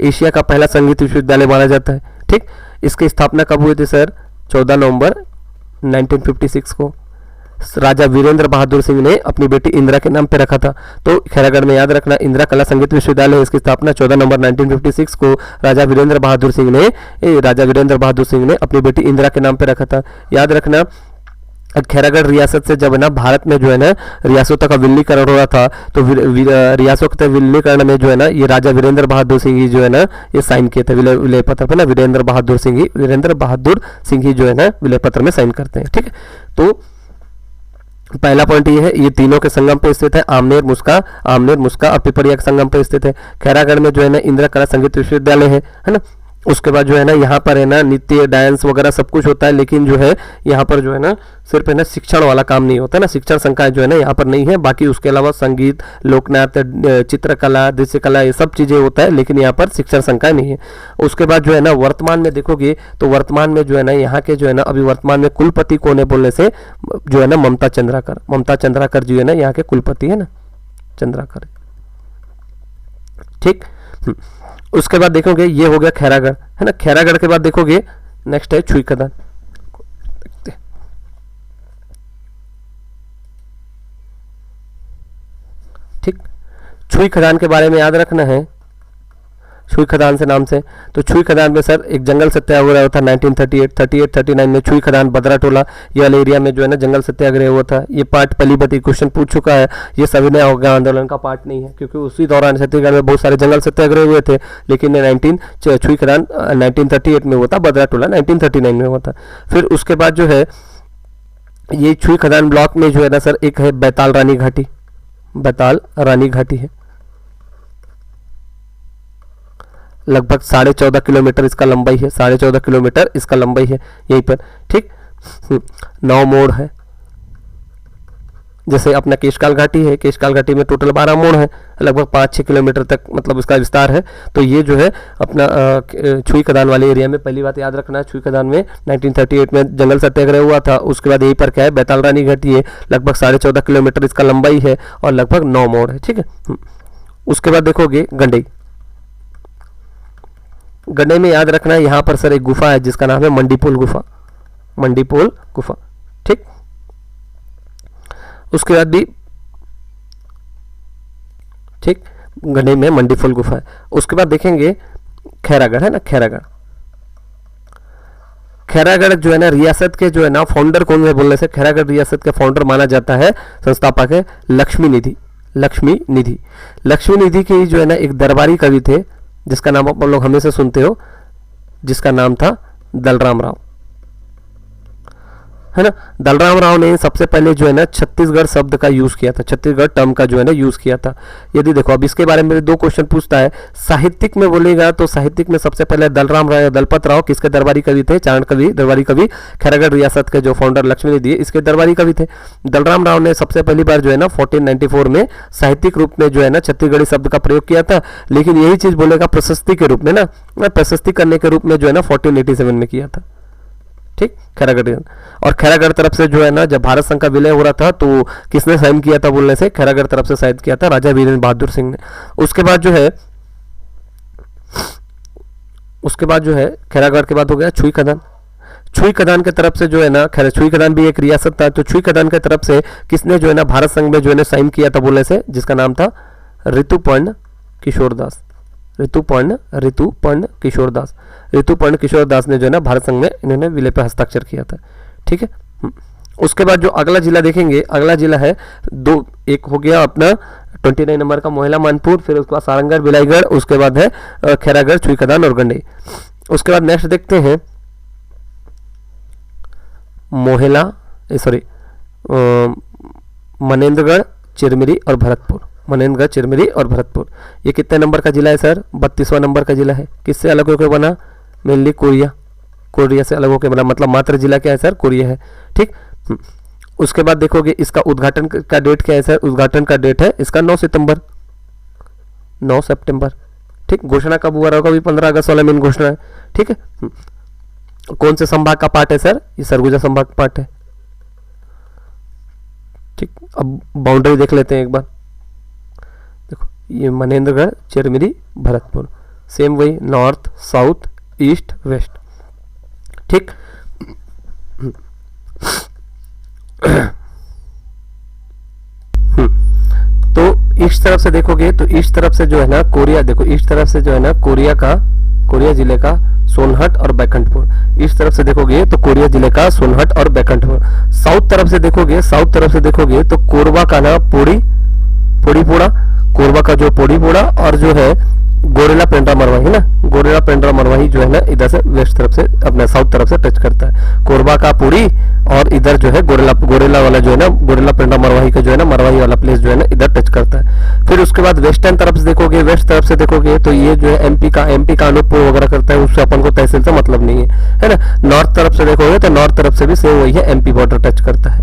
एशिया का पहला संगीत विश्वविद्यालय माना जाता है, ठीक। इसकी स्थापना कब हुई थी सर, 14 नवंबर 1956 को राजा वीरेंद्र बहादुर सिंह ने अपनी बेटी इंदिरा के नाम पे रखा था। तो खैरागढ़ में याद रखना, इंदिरा कला संगीत विश्वविद्यालय, इसकी स्थापना 14 नवंबर 1956 को राजा वीरेंद्र बहादुर सिंह ने अपनी बेटी इंदिरा के नाम पे रखा था। याद रखना, खैरागढ़ रियासत से जब ना भारत में जो है ना रियासतों का विलीनीकरण हो रहा था, तो रियासतों के विलीनीकरण में जो है ना ये राजा वीरेंद्र बहादुर सिंह ही जो है ना ये साइन किए थे विलय पत्र पे ना, वीरेंद्र बहादुर सिंह ही जो है ना विलय पत्र में साइन करते हैं, ठीक है। तो पहला पॉइंट ये है, ये तीनों के संगम पर स्थित है, आमनेर, मुस्का और पिपरिया के संगम पर स्थित है। खैरागढ़ में जो है ना इंदिरा कला संगीत विश्वविद्यालय है ना। उसके बाद जो है ना यहाँ पर है ना नृत्य, डांस वगैरह सब कुछ होता है, लेकिन जो है यहाँ पर जो है ना सिर्फ है ना शिक्षण वाला काम नहीं होता ना, शिक्षण संकाय जो है ना यहाँ पर नहीं है। बाकी उसके अलावा संगीत, लोकनाट्य, चित्रकला, दृश्य कला, ये सब चीज़ें होता है, लेकिन यहाँ पर शिक्षण संकाय नहीं है। उसके बाद जो है ना वर्तमान में देखोगे तो वर्तमान में जो है ना यहाँ के जो है ना अभी वर्तमान में कुलपति कौन है बोलने से जो है ना ममता चंद्राकर जी है ना यहाँ के कुलपति है ना, चंद्राकर, ठीक। उसके बाद देखोगे ये हो गया खैरागढ़, है ना। खैरागढ़ के बाद देखोगे नेक्स्ट है छुई खदान, ठीक। छुई खदान के बारे में याद रखना है, छुई खदान से नाम से, तो छुई खदान में सर एक जंगल सत्याग्रह हुआ था 1938-39 में। छुई खदान बदरा टोला ये वाले एरिया में जो है ना जंगल सत्याग्रह हुआ था। ये पार्ट पहली बात क्वेश्चन पूछ चुका है, ये सविनय अवज्ञा आंदोलन का पार्ट नहीं है, क्योंकि उसी दौरान छत्तीसगढ़ में बहुत सारे जंगल सत्याग्रह हुए थे, लेकिन छुई खदान 1938 में हुआ था, बदरा टोला 1939 में हुआ था। फिर उसके बाद जो है ये छुई खदान ब्लॉक में जो है ना सर एक है बैताल रानी घाटी है, लगभग 14.5 किलोमीटर इसका लंबाई है, 14.5 किलोमीटर इसका लंबाई है यहीं पर, ठीक। 9 मोड़ है, जैसे अपना केशकाल घाटी है, केशकाल घाटी में टोटल 12 मोड़ है, लगभग 5-6 किलोमीटर तक मतलब इसका विस्तार है। तो ये जो है अपना छुई खदान वाले एरिया में पहली बात याद रखना है, छुई खदान में 1938 में जंगल सत्याग्रह हुआ था। उसके बाद यहीं पर क्या है बैताल रानी घाटी है, लगभग 14.5 किलोमीटर इसका लंबाई है और लगभग 9 मोड़ है, ठीक है। उसके बाद देखोगे गंडई में याद रखना है यहाँ पर सर एक गुफा है जिसका नाम है मंडीपोल गुफा, ठीक। उसके बाद भी ठीक गंडई में मंडीपोल गुफा है। उसके बाद देखेंगे खैरागढ़ है ना, खैरागढ़ जो है ना रियासत के जो है ना फाउंडर कौन है बोलने से खैरागढ़ रियासत के फाउंडर माना जाता है, संस्थापक है लक्ष्मी निधि की जो है ना एक दरबारी कवि थे जिसका नाम आप लोग हमेशा सुनते हो, जिसका नाम था दलराम राव, है ना। दलराम राव ने सबसे पहले जो है ना छत्तीसगढ़ शब्द का यूज किया था, छत्तीसगढ़ टर्म का जो है ना यूज किया था। यदि देखो अब इसके बारे में दो क्वेश्चन पूछता है, साहित्यिक में बोलेगा तो साहित्यिक में सबसे पहले दलराम राव दलपत राव किसके दरबारी कवि थे, चारण कवि दरबारी कवि, खैरागढ़ रियासत के जो फाउंडर लक्ष्मी इसके दरबारी कवि थे। दलराम राव ने सबसे पहली बार जो है ना 1494 में साहित्यिक रूप में जो है ना छत्तीसगढ़ी शब्द का प्रयोग किया था, लेकिन यही चीज बोलेगा प्रशस्ति के रूप में ना, प्रशस्ति करने के रूप में जो है ना 1487 में किया था। ठीक, खैरागढ़। और खैरागढ़ तरफ से जो है ना जब भारत संघ का विलय हो रहा था तो किसने साइन किया था बोलने से, खैरागढ़ तरफ से साइन किया था राजा वीरेंद्र बहादुर सिंह ने। उसके बाद जो है खैरागढ़ के बाद हो गया छुई खदान। छुई खदान के तरफ से जो है ना, खैर छुई खदान भी एक रियासत था, तो छुई खदान के तरफ से किसने जो है ना भारत संघ में जो है ना साइन किया था बोलने से, जिसका नाम था ऋतुपर्ण किशोरदास। ऋतुपर्ण किशोरदास ने जो है ना भारत संघ में इन्होंने विलय पर हस्ताक्षर किया था। ठीक है। उसके बाद जो अगला जिला देखेंगे, अगला जिला है दो, एक हो गया अपना 29 नंबर का मोहला मानपुर, फिर उसके बाद सारंगढ़ बिलाईगढ़, उसके बाद है खैरागढ़ छुई खदान और गंडई। उसके बाद नेक्स्ट देखते हैं मनेन्द्रगढ़ चिरमिरी और भरतपुर। मनेन्द्रगढ़ चिरमिरी और भरतपुर ये कितने नंबर का जिला है सर, 32वां नंबर का जिला है। किससे अलग होकर बना, मेनली कोरिया से अलग होकर बना, मतलब मात्र जिला क्या है सर, कोरिया है। ठीक। उसके बाद देखोगे इसका उद्घाटन का डेट क्या है सर, उद्घाटन का डेट है इसका 9 सितंबर। ठीक। घोषणा कब हुआ होगा, 15 अगस्त वाला मेन घोषणा है। ठीक है। कौन से संभाग का पार्ट है सर, ये सरगुजा संभाग का पार्ट है। ठीक। अब बाउंड्री देख लेते हैं एक बार, देखो ये मनेन्द्रगढ़ चिरमिरी भरतपुर, सेम वही नॉर्थ साउथ ईस्ट वेस्ट। ठीक। तो ईस्ट तरफ से देखोगे तो ईस्ट तरफ से जो है ना कोरिया, देखो ईस्ट तरफ से जो है ना कोरिया जिले का सोनहट और बैकुंठपुर। ईस्ट तरफ से देखोगे तो कोरिया जिले का सोनहट और बैकुंठपुर। साउथ तरफ से देखोगे तो कोरबा का ना पोड़ीपोड़ा, कोरबा का जो पोड़ीपोड़ा और जो है गोरेला पेंड्रा मरवाही है ना, गोरेला पेंड्रा मरवाही जो है ना इधर से वेस्ट तरफ से अपने साउथ तरफ से टच करता है। कोरबा का पुरी और इधर जो है गोरेला वाला जो है ना, गोरेला पेंड्रा मरवाही का जो है ना, मरवाही वाला प्लेस जो है ना इधर टच करता है। फिर उसके बाद वेस्टर्न तरफ से देखोगे, वेस्ट तरफ से देखोगे तो ये जो है एमपी का अनूपपुर वगैरह करता है, उससे अपन को तहसील से मतलब नहीं है ना। नॉर्थ तरफ से देखोगे तो नॉर्थ तरफ से भी सेम वही है, एमपी बॉर्डर टच करता है।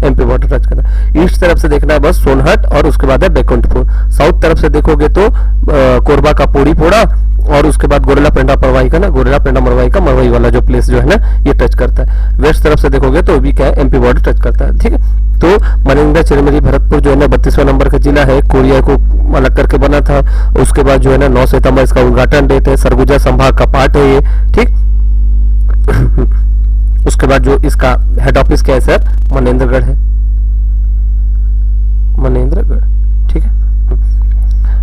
ईस्ट तरफ से देखना है बस सोनहट और उसके बाद है बैकुंठपुर। साउथ तरफ से देखोगे तो कोरबा का पोड़ीपोड़ा और उसके बाद गोरेला पेंड्रा मरवाही का ना, गोरेला पेंड्रा मरवाही का मरवाही वाला जो प्लेस जो है ना ये टच करता है। वेस्ट तरफ से देखोगे तो भी क्या है, एमपी बॉर्डर टच करता है। ठीक है। तो मनेन्द्रगढ़ चिरमिरी भरतपुर जो है ना 32वां नंबर का जिला है, कोरिया को अलग करके बना था। उसके बाद जो है ना 9 सितंबर इसका उद्घाटन डेट है, सरगुजा संभाग का पार्ट है ये। ठीक। उसके बाद जो इसका हेड ऑफिस क्या है सर, मनेन्द्रगढ़ है, मनेन्द्रगढ़। ठीक है।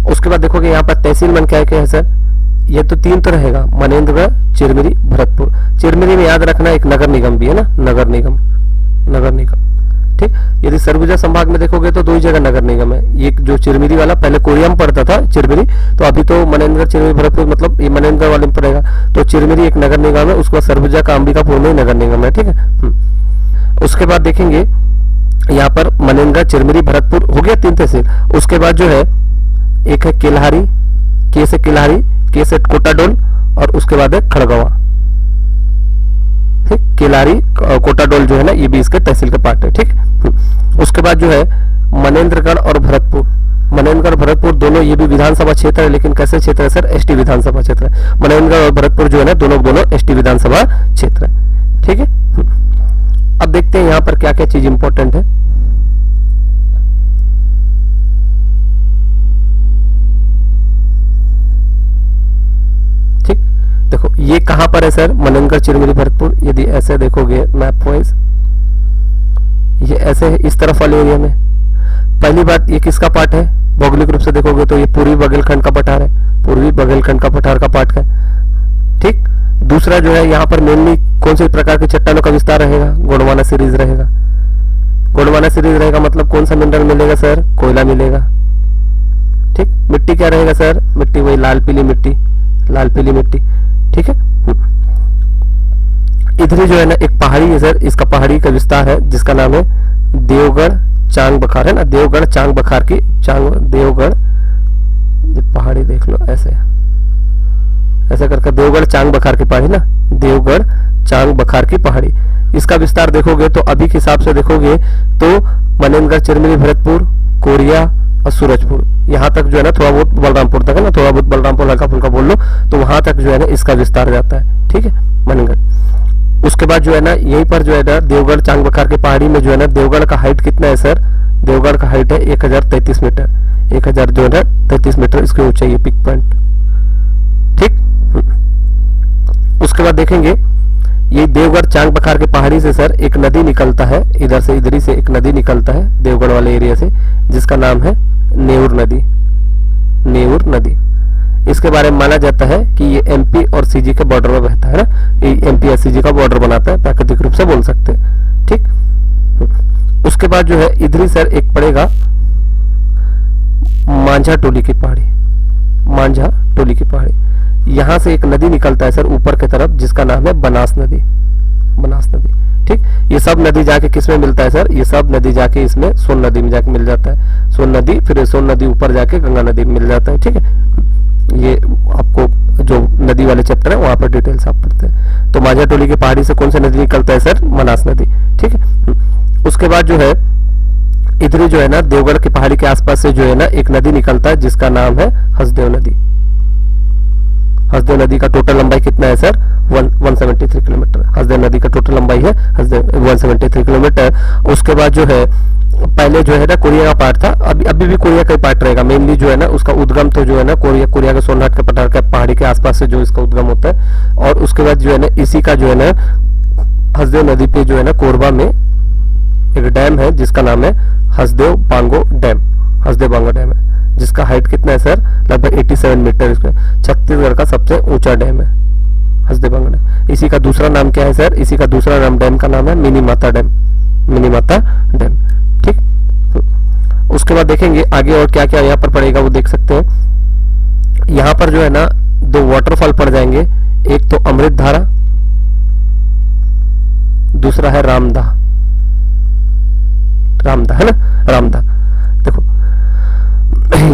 उसके बाद देखोगे यहाँ पर तहसील मन क्या है सर, ये तो 3 तो रहेगा, मनेन्द्रगढ़ चिरमिरी भरतपुर। चिरमिरी में याद रखना एक नगर निगम भी है ना, नगर निगम। ठीक। यदि सरगुजा संभाग में देखोगे तो 2 ही जगह नगर निगम है, ये जो चिरमिरी वाला पहले कोरिया में पड़ता था चिरमिरी, तो अभी तो मनेन्द्रगढ़ चिरमिरी भरतपुर मतलब ये मनेन्द्रगढ़ वाले में पड़ेगा। तो चिरमिरी एक नगर निगम है, उसको सरगुजा का अंबिकापुर में नगर निगम है। ठीक है। उसके बाद देखेंगे यहाँ पर मनेन्द्रगढ़ चिरमिरी भरतपुर हो गया 3 तहसील। उसके बाद जो है एक है केल्हारी, के से कोटाडोल और उसके बाद है खड़गवा। ठीक। केलारी कोटाडोल जो है ना ये भी इसके तहसील का पार्ट है। ठीक। उसके बाद जो है मनेन्द्रगढ़ और भरतपुर दोनों ये भी विधानसभा क्षेत्र है, लेकिन कैसे क्षेत्र है सर, एसटी विधानसभा क्षेत्र है। मनेन्द्रगढ़ और भरतपुर जो है ना दोनों एसटी विधानसभा क्षेत्र है। ठीक है। अब देखते हैं यहाँ पर क्या क्या चीज इंपॉर्टेंट है। देखो ये कहां पर है सर, मनेन्द्रगढ़ चिरमिरी भरतपुर। यदि ऐसे देखोगे मैप वाइज, ये ऐसे है इस तरफ वाले एरिया में। पहली बात ये किसका पार्ट है, भौगोलिक रूप से देखोगे तो ये पूर्वी बघेलखंड का पठार है, पूर्वी बघेलखंड का पठार का पार्ट है। ठीक। दूसरा जो है यहाँ पर मेनली कौन से प्रकार के चट्टानों का विस्तार रहेगा, गोंडवाना सीरीज रहेगा। गोंडवाना सीरीज रहेगा मतलब कौन सा मिनरल मिलेगा सर, कोयला मिलेगा। ठीक। मिट्टी क्या रहेगा सर, मिट्टी वही लाल पीली मिट्टी। ठीक है। इधर जो है ना एक पहाड़ी है सर, इसका पहाड़ी का विस्तार है जिसका नाम है देवगढ़ चांग बखार, है ना, देवगढ़ चांग बखार की देवगढ़, ये पहाड़ी देख लो ऐसे ऐसे करके देवगढ़ चांग बखार की पहाड़ी ना, देवगढ़ चांग बखार की पहाड़ी। इसका विस्तार देखोगे तो अभी के हिसाब से देखोगे तो मनेंद्रगढ़, चिरमिरी, भरतपुर, कोरिया और सूरजपुर, यहाँ तक जो है ना, थोड़ा बहुत बलरामपुर तक है ना, थोड़ा बहुत बलरामपुर हल्का फुल्का बोल लो तो वहां तक जो है ना इसका विस्तार जाता है, ठीक है, मनेंद्रगढ़। उसके बाद जो है ना यहीं पर जो है ना देवगढ़ चांग बखार की पहाड़ी में जो है ना देवगढ़ का हाइट कितना है सर, देवगढ़ का हाइट है 1033 मीटर, 1000 जो है ना 33 मीटर इसकी ऊंचाई है, पिक पॉइंट, ठीक। उसके बाद देखेंगे ये देवगढ़ चांग बखार के पहाड़ी से सर एक नदी निकलता है, इधर से इधर ही से एक नदी निकलता है देवगढ़ वाले एरिया से, जिसका नाम है नेऊर नदी, नेऊर नदी। इसके बारे में माना जाता है कि ये एमपी और सीजी के बॉर्डर में बहता है ना, ये एमपी और सीजी का बॉर्डर बनाता है, प्राकृतिक रूप से बोल सकते हैं, ठीक। उसके बाद जो है इधर ही सर एक पड़ेगा मांझा टोली की पहाड़ी, मांझा टोली की पहाड़ी, यहां से एक नदी निकलता है सर ऊपर की तरफ जिसका नाम है बनास नदी, बनास नदी, ठीक। ये सब नदी जाके किस में मिलता है सर, ये सब नदी जाके इसमें सोन नदी में जाके मिल जाता है, सोन नदी, फिर सोन नदी ऊपर जाके गंगा नदी में मिल जाता है, ठीक है। ये आपको जो नदी वाले चैप्टर है वहां पर डिटेल्स आप पढ़ते हैं। तो मांझा टोली की पहाड़ी से कौन सा नदी निकलता है सर, बनास नदी, ठीक है। उसके बाद जो है इधर जो है ना देवगढ़ की पहाड़ी के आसपास से जो है ना एक नदी निकलता है जिसका नाम है हसदेव नदी, हसदेव नदी का टोटल लंबाई कितना है सर, 173 किलोमीटर, हसदेव नदी का टोटल लंबाई है हसदेव 173 किलोमीटर। उसके बाद जो है पहले जो है ना कोरिया का पार्ट था, अभी भी कोरिया का पार्ट रहेगा, मेनली जो है ना उसका उद्गम तो जो है ना कोरिया के सोनहट के पठार के पहाड़ी के आसपास से जो इसका उद्गम होता है। और उसके बाद जो है ना इसी का जो है ना हसदेव नदी पे जो है ना कोरबा में एक डैम है जिसका नाम है हसदेव बांगो डैम, हसदेव बांगो डैम है जिसका हाइट कितना है सर, लगभग 87 मीटर, इसमें छत्तीसगढ़ का सबसे ऊंचा डैम है हसदेव बांगो डैम। इसी का दूसरा नाम क्या है सर, इसी का दूसरा नाम डैम का नाम है मिनी माता डैम, मिनी माता डैम, ठीक। उसके बाद देखेंगे आगे और क्या क्या यहाँ पर पड़ेगा वो देख सकते हैं। यहाँ पर जो है ना दो वाटरफॉल पड़ जाएंगे, एक तो अमृत धारा, दूसरा है रामदा, रामदा है ना, रामदा। देखो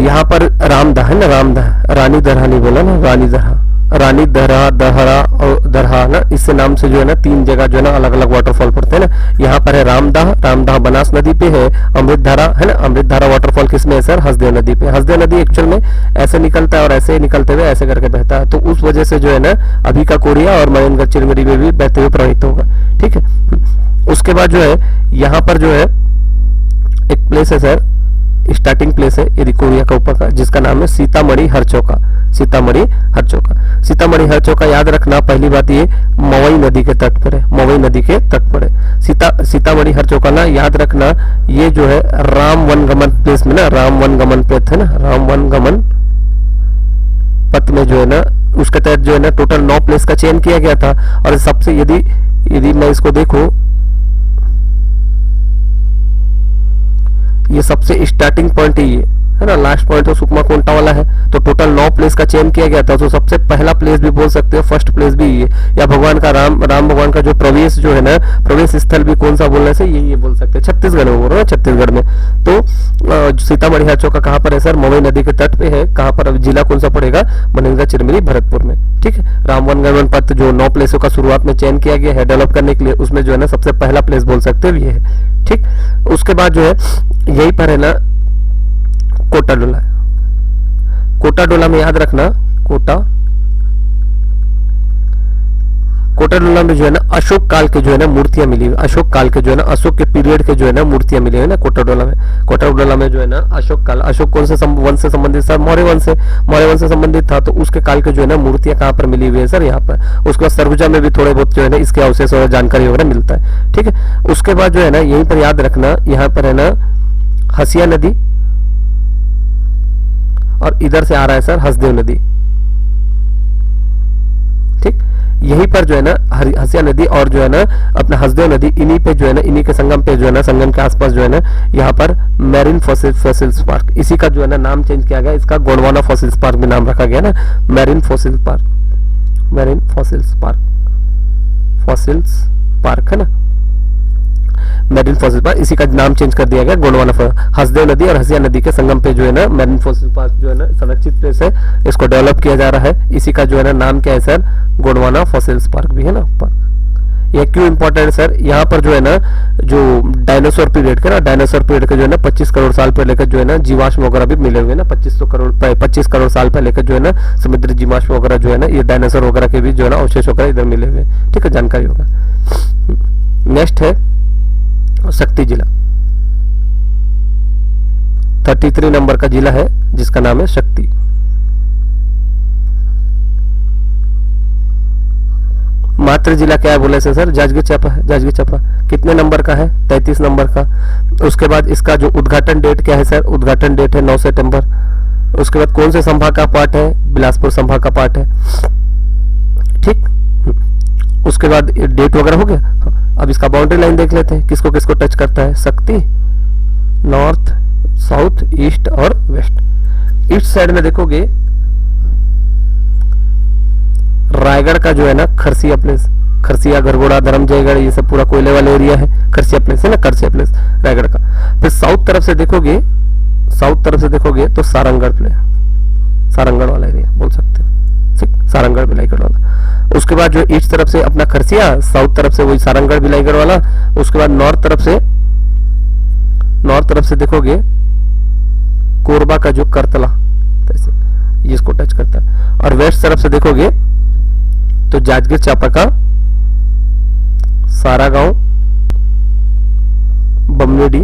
यहाँ पर रामदा है ना, रामदा, रानी दरहा नहीं बोला ना, रानी दरहा, रानी दरहा, दहरा और दरहा ना, इससे नाम से जो है ना 3 जगह जो है ना अलग अलग वाटरफॉल पड़ते हैं ना। यहाँ पर है रामदाह, रामदाह बनास नदी पे है, अमृत धारा है ना, अमृत धारा वाटरफॉल किसमें है सर, हसदेव नदी पे। हसदेव नदी एक्चुअल में ऐसे निकलता है और ऐसे निकलते हुए ऐसे करके बहता है, तो उस वजह से जो है ना अभी का कोरिया और मनेंद्रगढ़ चिरमिरी में भी बहते हुए प्रवाहित होगा, ठीक है। उसके बाद जो है यहाँ पर जो है एक प्लेस है सर, स्टार्टिंग प्लेस है यदि कोरिया का ऊपर का, जिसका नाम है सीतामढ़ी हरचौका, सीतामढ़ी हरचौका। सीतामढ़ी हरचौका याद रखना, पहली बात ये मवई नदी के तट पर है, मवई नदी के तट पर है सीतामढ़ी हरचौका ना, याद रखना ये जो है राम वनगमन प्लेस में ना, राम वनगमन पथ है ना, राम वनगमन पथ में जो है ना उसके तहत जो है ना टोटल 9 प्लेस का चयन किया गया था। और सबसे यदि मैं इसको देखूं, ये सबसे स्टार्टिंग पॉइंट ही है ना, लास्ट पॉइंट तो सुकमा कोंटा वाला है, तो टोटल 9 प्लेस का चयन किया गया था। तो सबसे पहला प्लेस भी बोल सकते हो, फर्स्ट प्लेस भी ये, या भगवान का राम भगवान का जो प्रवेश जो है ना, प्रवेश स्थल भी कौन सा बोलने से ये बोल सकते हैं, छत्तीसगढ़ में बोल रहा है, छत्तीसगढ़ में। तो सीतामढ़ी हरचौका कहाँ पर है सर, मवई नदी के तट पे है। कहाँ पर, जिला कौन सा पड़ेगा, मनेंद्रगढ़ चिरमिरी भरतपुर में, ठीक है। राम वनगमन पथ जो 9 प्लेसों का शुरुआत में चयन किया गया है डेवलप करने के लिए, उसमें जो है ना सबसे पहला प्लेस बोल सकते हो ये है, ठीक। उसके बाद जो है यही पर है ना कोटाडोला, कोटाडोला में याद रखना, कोटाडोला में जो है ना अशोक काल के जो है ना मूर्तियां मिली हुई, अशोक काल के जो है ना, अशोक के पीरियड के जो है ना मूर्तियां मिली है ना कोटाडोला में। कोटाडोला में जो है ना अशोक काल, अशोक कौन से वंश से संबंधित था, मौर्य वंश से संबंधित था, तो उसके काल के जो है ना मूर्तियां कहाँ पर मिली हुई है सर, यहाँ पर। उसके बाद सरगुजा में भी थोड़े बहुत जो है ना इसके अवशेष और जानकारी वगैरह मिलता है, ठीक है। उसके बाद जो है ना यहीं पर याद रखना, यहाँ पर है ना हसिया नदी और इधर से आ रहा है सर हसदेव नदी, ठीक। यहीं पर जो है ना हसिया नदी और जो है ना अपना हसदेव नदी, इन्हीं पे जो है ना, इन्हीं के संगम पे जो है ना, संगम के आसपास जो है ना यहाँ पर मैरीन फॉसिल्स पार्क, इसी का जो है ना नाम चेंज किया गया, इसका गोंडवाना फॉसिल्स पार्क भी नाम रखा गया ना, marine fossils park, marine fossils park, fossils park है ना, मेरिन फॉसिल पार्क, इसी का नाम चेंज कर दिया गया गोंडवाना हसदेव नदी और हसिया नदी के संगम पे जो है ना मेरिन फॉसिल पार्क जो है ना संरक्षित प्लेस है, इसको डेवलप किया जा रहा है। इसी का जो है ना नाम क्या है सर, गोंडवाना फॉसिल्स पार्क भी है ना पार्क। ये क्यों इंपॉर्टेंट है सर, यहाँ पर जो है ना जो डायनासोर पीरियड का ना, डायनासोर पीरियड के जो है ना 25 करोड़ साल पहले का जो है ना जीवाश्म वगैरह भी मिले हुए ना, 25 करोड़ साल पहले का जो है ना समुद्री जीवाश्म वगैरह जो है ना, ये डायनासोर वगैरह के भी जो है ना अवशेष वगैरह इधर मिले हुए, ठीक है, जानकारी होगा। नेक्स्ट है शक्ति जिला, 33 नंबर का जिला है जिसका नाम है शक्ति। मातृ जिला क्या है बोले से सर, जांजगीर चांपा है। जांजगीर चांपा कितने नंबर का है, 33 नंबर का। उसके बाद इसका जो उद्घाटन डेट क्या है सर, उद्घाटन डेट है 9 सितंबर। उसके बाद कौन से संभाग का पार्ट है, बिलासपुर संभाग का पार्ट है, ठीक। उसके बाद डेट वगैरह हो गया। अब इसका बाउंड्री लाइन देख लेते हैं, किसको किसको टच करता है। शक्ति नॉर्थ, साउथ, ईस्ट और वेस्ट। ईस्ट साइड में देखोगे रायगढ़ का जो है ना खरसिया प्लेस, खरसिया, गरगोड़ा, धर्मजयगढ़, ये सब पूरा कोयले वाला एरिया है, खरसिया प्लेस है ना, खरसिया प्लेस रायगढ़ का। फिर साउथ तरफ से देखोगे, साउथ तरफ से देखोगे तो सारंगढ़ प्लेस, सारंगढ़ वाला एरिया बोल सकते हो, ठीक, सारंगढ़ बिलाईगढ़ वाला। उसके बाद जो ईस्ट तरफ से अपना खरसिया, साउथ तरफ से वही सारंगढ़ बिलाईगढ़ वाला। उसके बाद नॉर्थ तरफ से देखोगे कोरबा का जो करतला, ये इसको टच करता है। और वेस्ट तरफ से देखोगे तो जांजगीर चांपा का सारागांव, बमनेडी,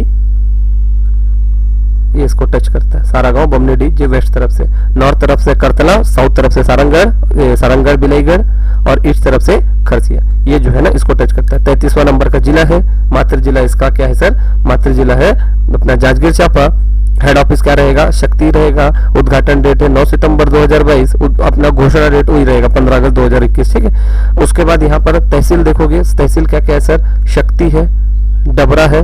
ये इसको टच करता है, सारागांव, बमनेडी, जो वेस्ट तरफ से। नॉर्थ तरफ से करतला, साउथ तरफ से सारंगढ़ बिलाईगढ़ और ईस्ट तरफ से खरसिया, ये जो है ना इसको टच करता है। 33वां नंबर का जिला है। मातृ जिला इसका क्या है सर, मातृ जिला है अपना जांजगीर चांपा। हेड ऑफिस क्या रहेगा, शक्ति रहेगा। उद्घाटन डेट है 9 सितंबर 2022। अपना घोषणा डेट वही रहेगा 15 अगस्त 2021, ठीक है। उसके बाद यहाँ पर तहसील देखोगे, तहसील क्या क्या है सर, शक्ति है, डबरा है,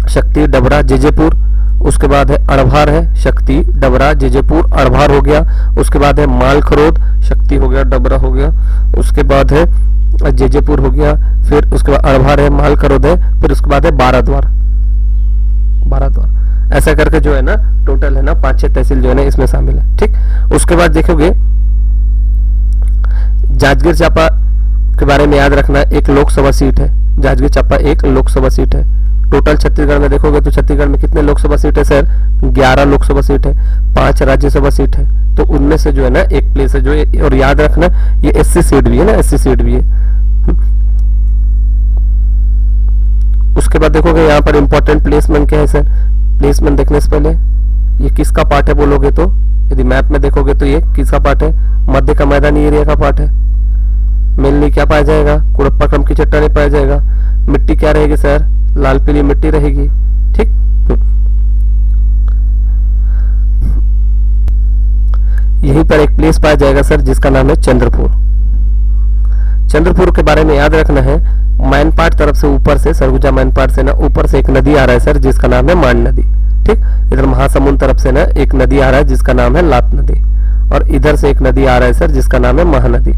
शक्ति, डबरा, जेजेपुर। उसके बाद है अड़भार है, शक्ति, डबरा, जेजेपुर, अड़भार हो गया। उसके बाद है मालखरोद, शक्ति हो गया, डबरा हो गया। उसके बाद है जेजेपुर हो गया, फिर उसके बाद अड़भार है, मालखरोद है, फिर उसके बाद है बाराद्वार, बाराद्वार। ऐसा करके जो है ना टोटल है ना 5-6 तहसील जो है ना इसमें शामिल है, ठीक। उसके बाद देखोगे जांजगीर चांपा के बारे में याद रखना, एक लोकसभा सीट है, जांजगीर चांपा एक लोकसभा सीट है। टोटल छत्तीसगढ़ में देखोगे तो छत्तीसगढ़ में कितने लोकसभा सीट है सर, 11 लोकसभा सीट है, 5 राज्यसभा सीट है। तो उनमें से जो है ना एक प्लेस है जो, और याद रखना ये एससी सीट भी है ना, एससी सीट भी है। उसके बाद देखोगे यहाँ पर इंपॉर्टेंट प्लेसमेंट क्या है सर, प्लेसमेंट देखने से पहले ये किसका पार्ट है बोलोगे तो, यदि मैप में देखोगे तो ये किसका पार्ट है, मध्य का मैदानी एरिया का पार्ट है। मेनली क्या पाया जाएगा, कुड़प्पा क्रम की चट्टानें पाया जाएगा। मिट्टी क्या रहेगी सर, लाल पीली मिट्टी रहेगी, ठीक। यहीं पर एक प्लेस पाया जाएगा सर जिसका नाम है चंद्रपुर। चंद्रपुर के बारे में याद रखना है, मैनपाट तरफ से ऊपर से, सरगुजा मैनपाट से ना ऊपर से एक नदी आ रहा है सर जिसका नाम है मान नदी, ठीक। इधर महासमुंद तरफ से ना एक नदी आ रहा है जिसका नाम है लात नदी, और इधर से एक नदी आ रहा है सर जिसका नाम है महानदी।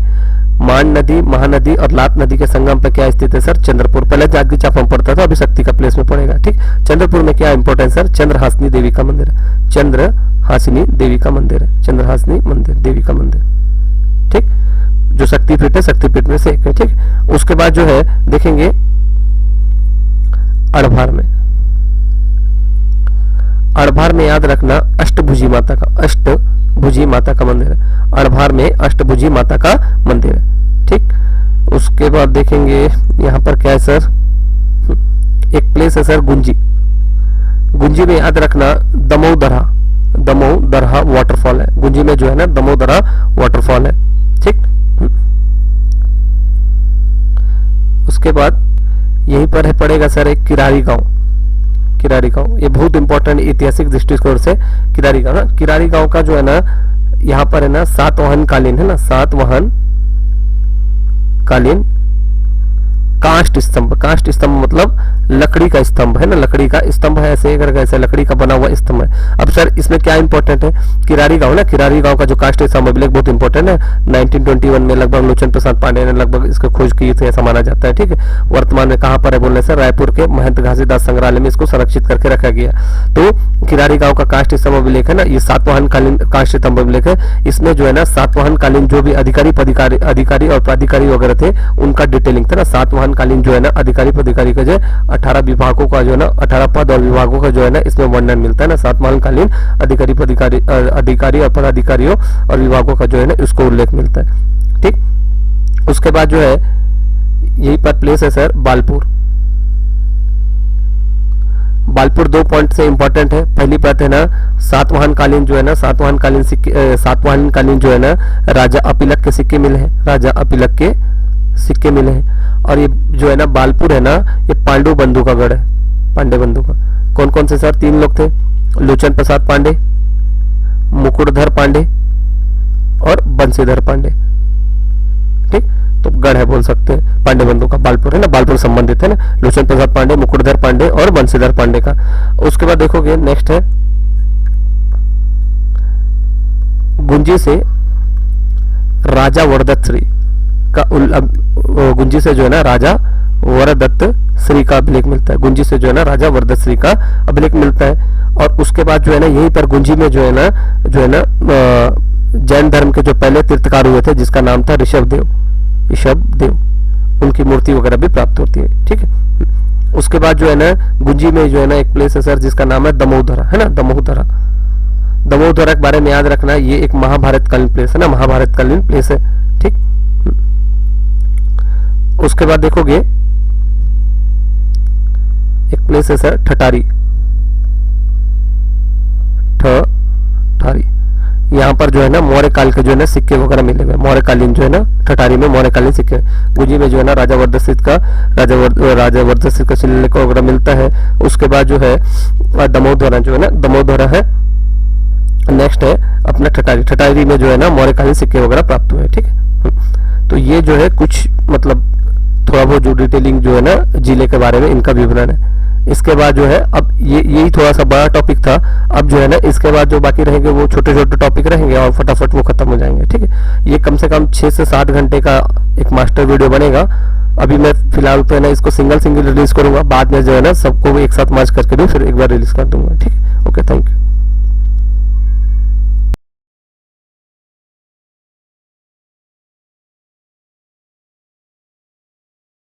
मान नदी, महानदी और लात नदी के संगम पर क्या स्थित है सर, चंद्रपुर। पहले जांजगीर चांपा में पड़ता था, अभी शक्ति का प्लेस में पड़ेगा, ठीक। चंद्रपुर में क्या इंपॉर्टेंस सर, चंद्रहासिनी देवी का मंदिर है, चंद्रहासिनी देवी का मंदिर है, चंद्रहासिनी मंदिर, देवी का मंदिर, ठीक, जो शक्तिपीठ है, शक्तिपीठ में से एक है, ठीक। उसके बाद जो है देखेंगे अड़भार में, अड़भार में याद रखना अष्टभुजी माता का, अष्टभुजी माता का मंदिर है, अड़भार में अष्टभुजी माता का मंदिर है, ठीक। उसके बाद देखेंगे यहाँ पर क्या है सर, एक प्लेस है सर गुंजी, गुंजी में याद रखना दमोदरा, दमोदरा वाटरफॉल है, गुंजी में जो है ना दमोदरा वाटरफॉल है, ठीक। उसके बाद यहीं पर है पड़ेगा सर एक किरारी गांव, किरारी गांव, ये बहुत इंपॉर्टेंट ऐतिहासिक दृष्टिकोण से किरारी गांव ना, किरारी गांव का जो है ना यहाँ पर है ना सातवाहन कालीन है ना, सातवाहन कालीन काष्ठ स्तंभ, काष्ठ स्तंभ मतलब लकड़ी का स्तंभ है ना, लकड़ी का स्तंभ है, ऐसे करके ऐसे लकड़ी का बना हुआ स्तंभ है। अब सर इसमें क्या इंपॉर्टेंट है, किरारी गांव ना, किरारी गांव का जो कास्ट स्तंभ अभिलेख बहुत इंपॉर्टेंट है। 1921 में लगभग लोचन प्रसाद पांडे ने लगभग इसको खोज की थी, ऐसा माना जाता है। ठीक है, वर्तमान में कहाँ पर है बोलने से रायपुर के महंत घासीदास संग्रहालय में इसको संरक्षित करके रखा गया। तो किरारी गांव का कास्ट स्तंभ अभिलेख है ना, ये सातवाहन कालीन कास्ट स्तंभ अभिलेख है। इसमें जो है ना सातवाहन कालीन जो भी अधिकारी और प्राधिकारी वगैरह थे उनका डिटेलिंग था ना। सातवाहन कालीन जो है ना अधिकारी पदाधिकारी का जो 18 विभागों का जो है ना 18 पद और विभागों का जो है ना इसमें वर्णन मिलता है ना। सातवाहन कालीन अधिकारी और पदाधिकारियों और विभागों का जो है ना इसको उल्लेख मिलता है। ठीक, उसके बाद जो है यही पर प्लेस है सर बालपुर। बालपुर 2 पॉइंट से इंपॉर्टेंट है। पहली बात है ना सातवाहन कालीन जो है ना सातवाहन कालीन जो है ना राजा अपिलक के सिक्के मिले हैं, राजा अपिलक के सिक्के मिले हैं। और ये जो है ना बालपुर है ना ये पांडु बंधु का गढ़ है, पांडे बंधु का। कौन कौन से सर, 3 लोग थे, लोचन प्रसाद पांडे, मुकुटधर पांडे और बंशीधर पांडे। ठीक, तो गढ़ है बोल सकते हैं पांडे बंधु का, बालपुर है ना, बालपुर संबंधित है ना लोचन प्रसाद पांडे, मुकुटधर पांडे और बंशीधर पांडे का। उसके बाद देखोगे नेक्स्ट है गुंजी से राजा वरदत्त श्री का गुंजी से जो है ना राजा वरदत्त श्री का अभिलेख मिलता है। गुंजी से जो है ना राजा वरदत्त श्री का अभिलेख मिलता है। और उसके बाद जो है ना यहीं पर गुंजी में जो है ना जैन धर्म के जो पहले तीर्थकार हुए थे जिसका नाम था ऋषभदेव, उनकी मूर्ति वगैरह भी प्राप्त होती है। ठीक है, उसके बाद जो है ना गुंजी में जो है ना एक प्लेस है सर जिसका नाम है दमोदरा, है ना, दमोदरा के बारे में याद रखना, ये एक महाभारत कालीन प्लेस है ना, महाभारत कालीन प्लेस है। ठीक, उसके बाद देखोगे एक प्लेस है सर ठठारी, यहाँ पर जो है ना मौर्य काल के जो है ना सिक्के वगैरह मिले हुए, मौर्य कालीन जो है ना ठठारी में मौर्य कालीन सिक्के। गुंजी में जो है ना राजा वरदत्त का शिलालेख वगैरह मिलता है। उसके बाद जो है दमोदरा जो है ना दमोदरा है। नेक्स्ट है अपना ठठारी में जो है ना मौर्य कालीन सिक्के वगैरह प्राप्त हुए। ठीक है, तो ये जो है कुछ मतलब थोड़ा बहुत जो डिटेलिंग जो है ना जिले के बारे में इनका विवरण है। इसके बाद जो है अब यही थोड़ा सा बड़ा टॉपिक था। अब जो है ना इसके बाद जो बाकी रहेंगे वो छोटे छोटे टॉपिक रहेंगे और फटाफट वो खत्म हो जाएंगे। ठीक है, ये कम से कम 6 से 7 घंटे का एक मास्टर वीडियो बनेगा। अभी मैं फिलहाल तो है ना इसको सिंगल रिलीज करूंगा, बाद में जो है ना सबको एक साथ मर्ज करके भी फिर एक बार रिलीज कर दूंगा। ठीक है, ओके, थैंक यू।